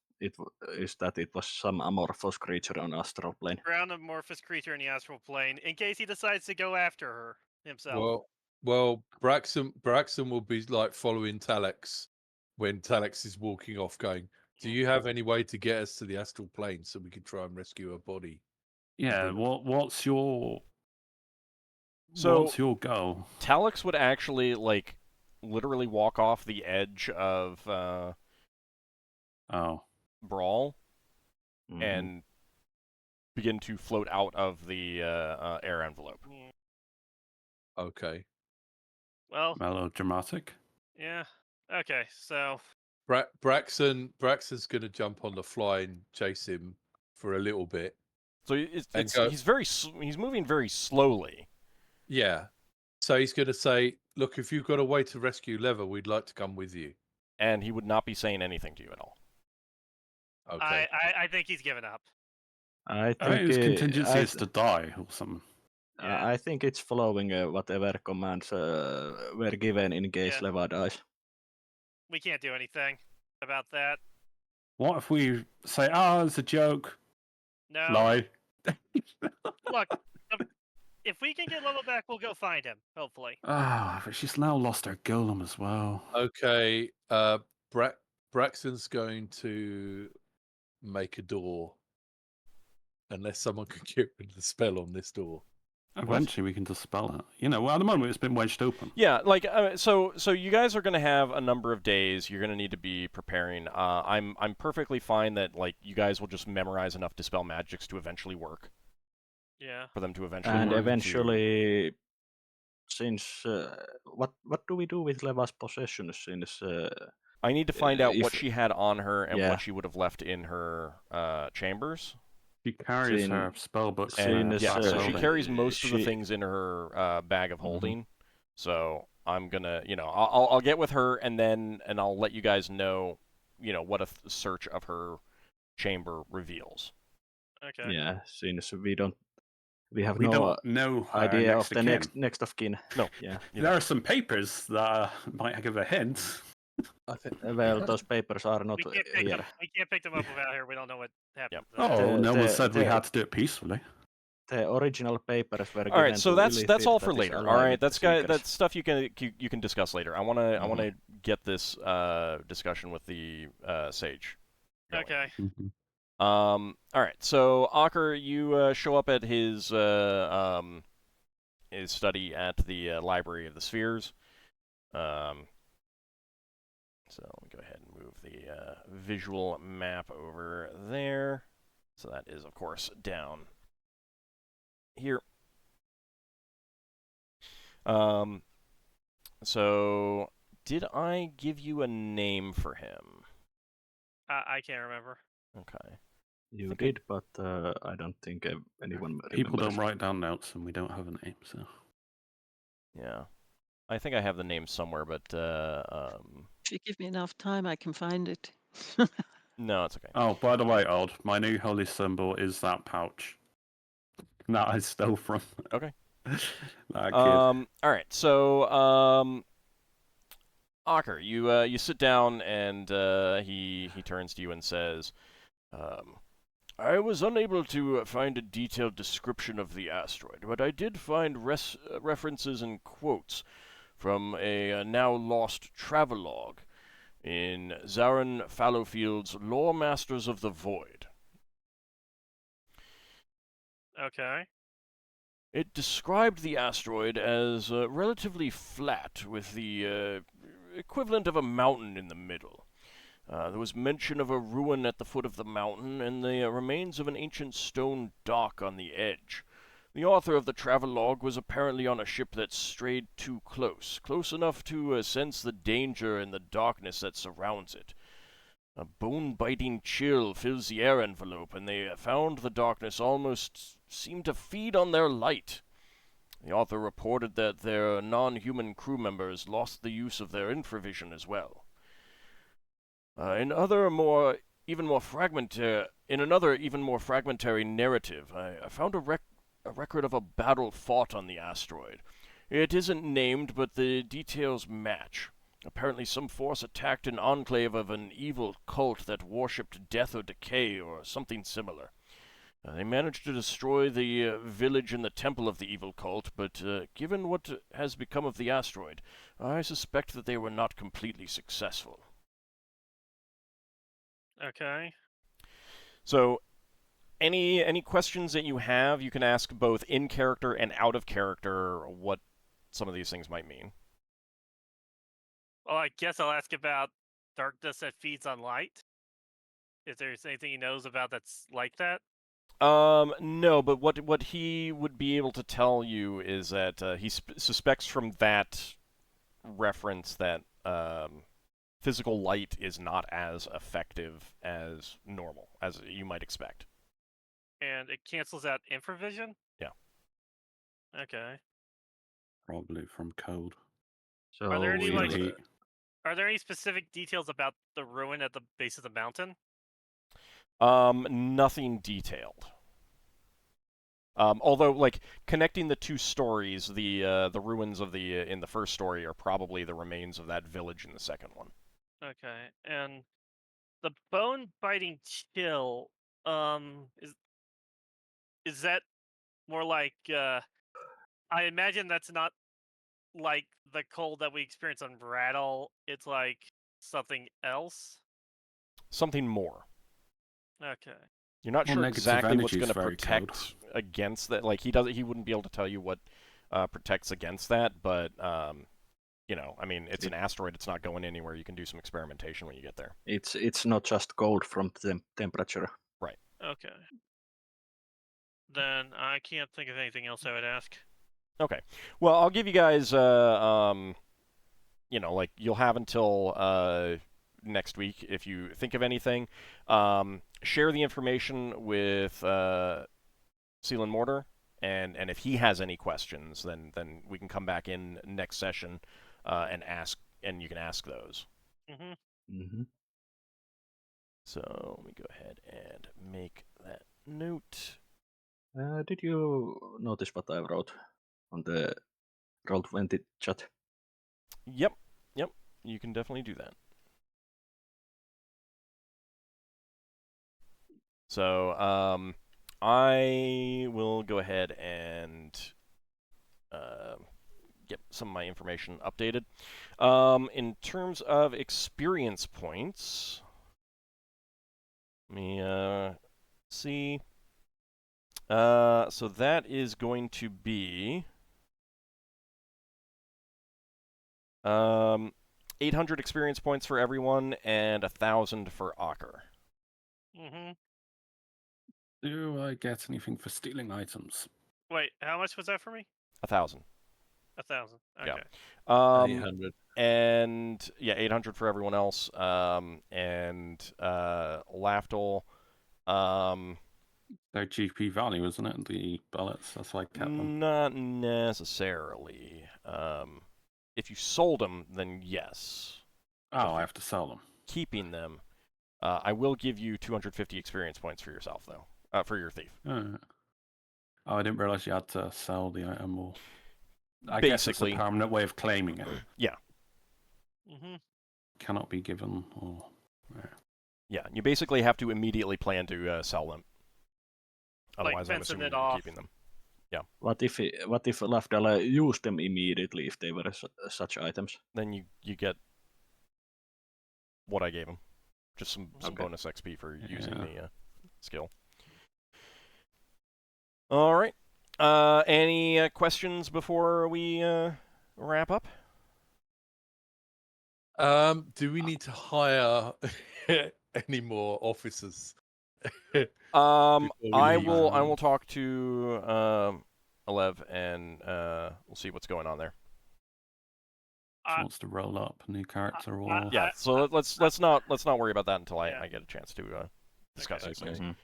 that it was some amorphous creature on astral plane. Ground amorphous creature in the astral plane. In case he decides to go after her himself. Well, Braxon will be like following Talix when Talix is walking off, going, "Do you have any way to get us to the astral plane so we can try and rescue her body?" Yeah, what's your So goal? Talix would actually literally walk off the edge of Bral and begin to float out of the air envelope. Okay. Well, melodramatic. yeah. Okay, so Braxon's going to jump on the fly and chase him for a little bit. So he's moving very slowly. Yeah. So he's going to say, "Look, if you've got a way to rescue Lever, we'd like to come with you." And he would not be saying anything to you at all. Okay. I think he's given up. I I think think his contingency is to die or something. Yeah. I think it's following whatever commands were given in case Yeah. Leva dies. We can't do anything about that. What if we say, it's a joke? No. Lie. Look, if we can get Leva back, we'll go find him. Hopefully. But she's now lost her golem as well. Okay. Braxton's going to make a door. Unless someone can get rid of the spell on this door. Eventually, we can dispel it. You know, well, at the moment, it's been wedged open. Yeah, so you guys are going to have a number of days. You're going to need to be preparing. I'm perfectly fine that you guys will just memorize enough dispel magics to eventually work. Yeah. For them to eventually And work. eventually, since what do we do with Leva's possessions? Since I need to find out what if- she had on her and Yeah. what she would have left in her chambers. She carries Sin- her spell books. sin And is, yeah, so she uh, carries most of the she- things in her bag of holding. So I'm gonna, I'll get with her and I'll let you guys know, what a search of her chamber reveals. Okay. Yeah, since we have We no don't know her idea next of the of kin. next of kin. No. Yeah. You There are some papers that might give a hint. I think. Well, those papers are not We can't pick here. them. We can't pick them up without here. We don't know what happened. Yep. to them. Oh, The- no one the- said we the- had to do it peacefully. The original papers were All right, given so to that's all Illithid for that is later. All alive right, with the that's Seekers. stuff you can discuss later. I wanna get this discussion with the sage going. Okay. Mhm. All right, so Ockar, you show up at his study at the Library of the Spheres. So let me go ahead and move the visual map over there. So that is, of course, down here. So did I give you a name for him? I can't remember. Okay. You did, but I don't think anyone People remembers. don't write down notes, and we don't have a name, so. Yeah. I think I have the name somewhere, but If you give me enough time, I can find it. no, it's okay. Oh, by the way, Old, my new holy symbol is that pouch that I stole from. Okay. that kid. All right. So Ockar, you sit down and he turns to you and says, I was unable to find a detailed description of the asteroid, but I did find references and quotes from a now lost travelogue in Zarin Fallowfield's Lore Masters of the Void. Okay. It described the asteroid as relatively flat, with the equivalent of a mountain in the middle. There was mention of a ruin at the foot of the mountain and the remains of an ancient stone dock on the edge. The author of the travelogue was apparently on a ship that strayed too close enough to sense the danger and the darkness that surrounds it. A bone-biting chill fills the air envelope, and they found the darkness almost seemed to feed on their light. The author reported that their non-human crew members lost the use of their infravision as well. In another even more fragmentary narrative, I found a record of a battle fought on the asteroid. It isn't named, but the details match. Apparently some force attacked an enclave of an evil cult that worshipped death or decay or something similar. They managed to destroy the village and the temple of the evil cult, but given what has become of the asteroid, I suspect that they were not completely successful. Okay. So, any questions that you have, you can ask both in character and out of character what some of these things might mean. Well, I guess I'll ask about darkness that feeds on light. If there's anything he knows about that's like that. No, but what he would be able to tell you is that he suspects from that reference that physical light is not as effective as normal, as you might expect. And it cancels out infravision? Yeah. Okay. Probably from code. So Are there any, like, Heat. Are there any specific details about the ruin at the base of the mountain? Nothing detailed. Although, like, connecting the two stories, the ruins of the in the first story are probably the remains of that village in the second one. Okay. And the bone-biting chill, is that more like, I imagine that's not like the cold that we experience on Brattle. It's like something else? Something more. Okay. You're not Well, sure negative exactly what's energy going is to very protect cold. against that. Like he wouldn't be able to tell you what protects against that. But you know, I mean, it's an asteroid. It's not going anywhere. You can do some experimentation when you get there. it's not just cold from temperature. Okay. Then I can't think of anything else I would ask. Okay. Well, I'll give you guys, you know, like you'll have until next week if you think of anything. Share the information with Seal and Mortar, and if he has any questions, then we can come back in next session and ask, and you can ask those. Mm-hmm. Mm-hmm. So let me go ahead and make that note. Did you notice what I wrote on the Roll20 chat? Yep, you can definitely do that. So I will go ahead and get some of my information updated. In terms of experience points, let me see. So that is going to be 800 experience points for everyone and 1,000 for Ockar. Mm-hmm. Do I get anything for stealing items? Wait, how much was that for me? 1,000. 1,000. Yeah. Okay. 800. And yeah, 800 for everyone else. And Lafdul. Their GP value, isn't it? The bullets. That's why I kept them. Not necessarily. If you sold them, then yes. Oh, I have to sell them. Keeping them, I will give you 250 experience points for yourself, though, for your thief. Oh, I didn't realize you had to sell the item. Or I guess it's a Basically, permanent way of claiming it. yeah. Mm-hmm. Cannot be given. Or Yeah, you basically have to immediately plan to sell them. Like Otherwise, I'm fencing assuming it you're off. keeping them. What if Lafdul used them immediately if they were such items? Then you get what I gave him. Just some Okay. bonus XP for using Yeah. the skill. All right. Any questions before we wrap up? Do we need to hire any more officers? I leave. will talk to Alev and we'll see what's going on there. She wants to roll up a new character or Yeah. So let's not worry about that until Yeah. I get a chance to discuss Okay. these things. Mhm.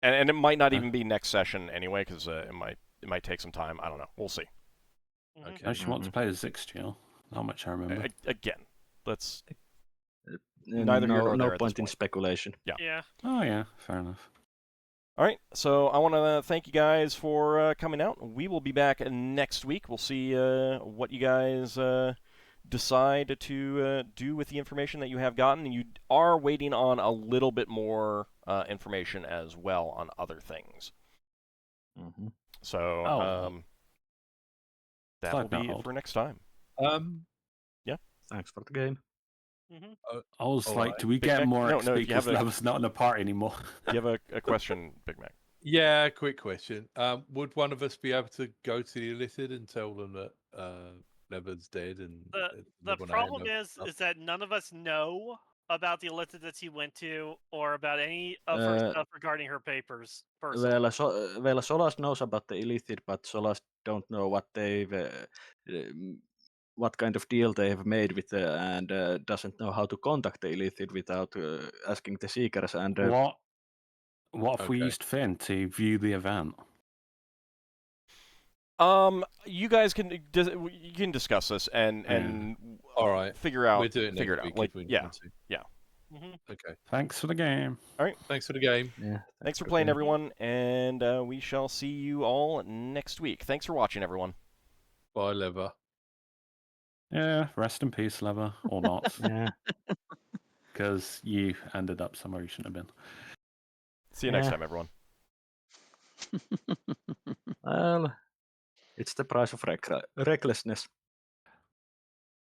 And it might not even be next session anyway, because it might take some time. I don't know. We'll see. Mhm. Okay. No, she wants to play as Zixtiel. How much I remember. Again, let's neither here nor no there at this point in point. speculation. Yeah. Oh yeah, fair enough. All right, so I want to thank you guys for coming out. We will be back next week. We'll see what you guys decide to do with the information that you have gotten. You are waiting on a little bit more information as well on other things. Mm-hmm. So that will Side note, be it for next time. Thanks for the game. Mm-hmm. I was All like, right. do we Big get Mac? more No, XP if you have because Leva's not in the party anymore? Do you have a question, Big Mac? Yeah, quick question. Would one of us be able to go to the Illithid and tell them that Lever's dead and The they wanna hand problem over is stuff? that none of us know about the Illithid that she went to or about any of her Uh, stuff regarding her papers personally. Well, Solas knows about the Illithid, but Solas don't know what what kind of deal they've made with and doesn't know how to contact the Illithid without asking the Seekers. And What if we Okay. used Finn to view the event? You guys can you can discuss this and All right. figure out We'll do it figure next it week out. Like if we yeah, want to. Mm-hmm. Okay. Thanks for the game. Thanks for the game. yeah, thanks for the playing, game. everyone, and we shall see you all next week. Thanks for watching, everyone. Bye, Lever. Yeah, rest in peace, Leva, or not, Yeah. because you ended up somewhere you shouldn't have been. See you next Yeah. time, everyone. Well, it's the price of recklessness.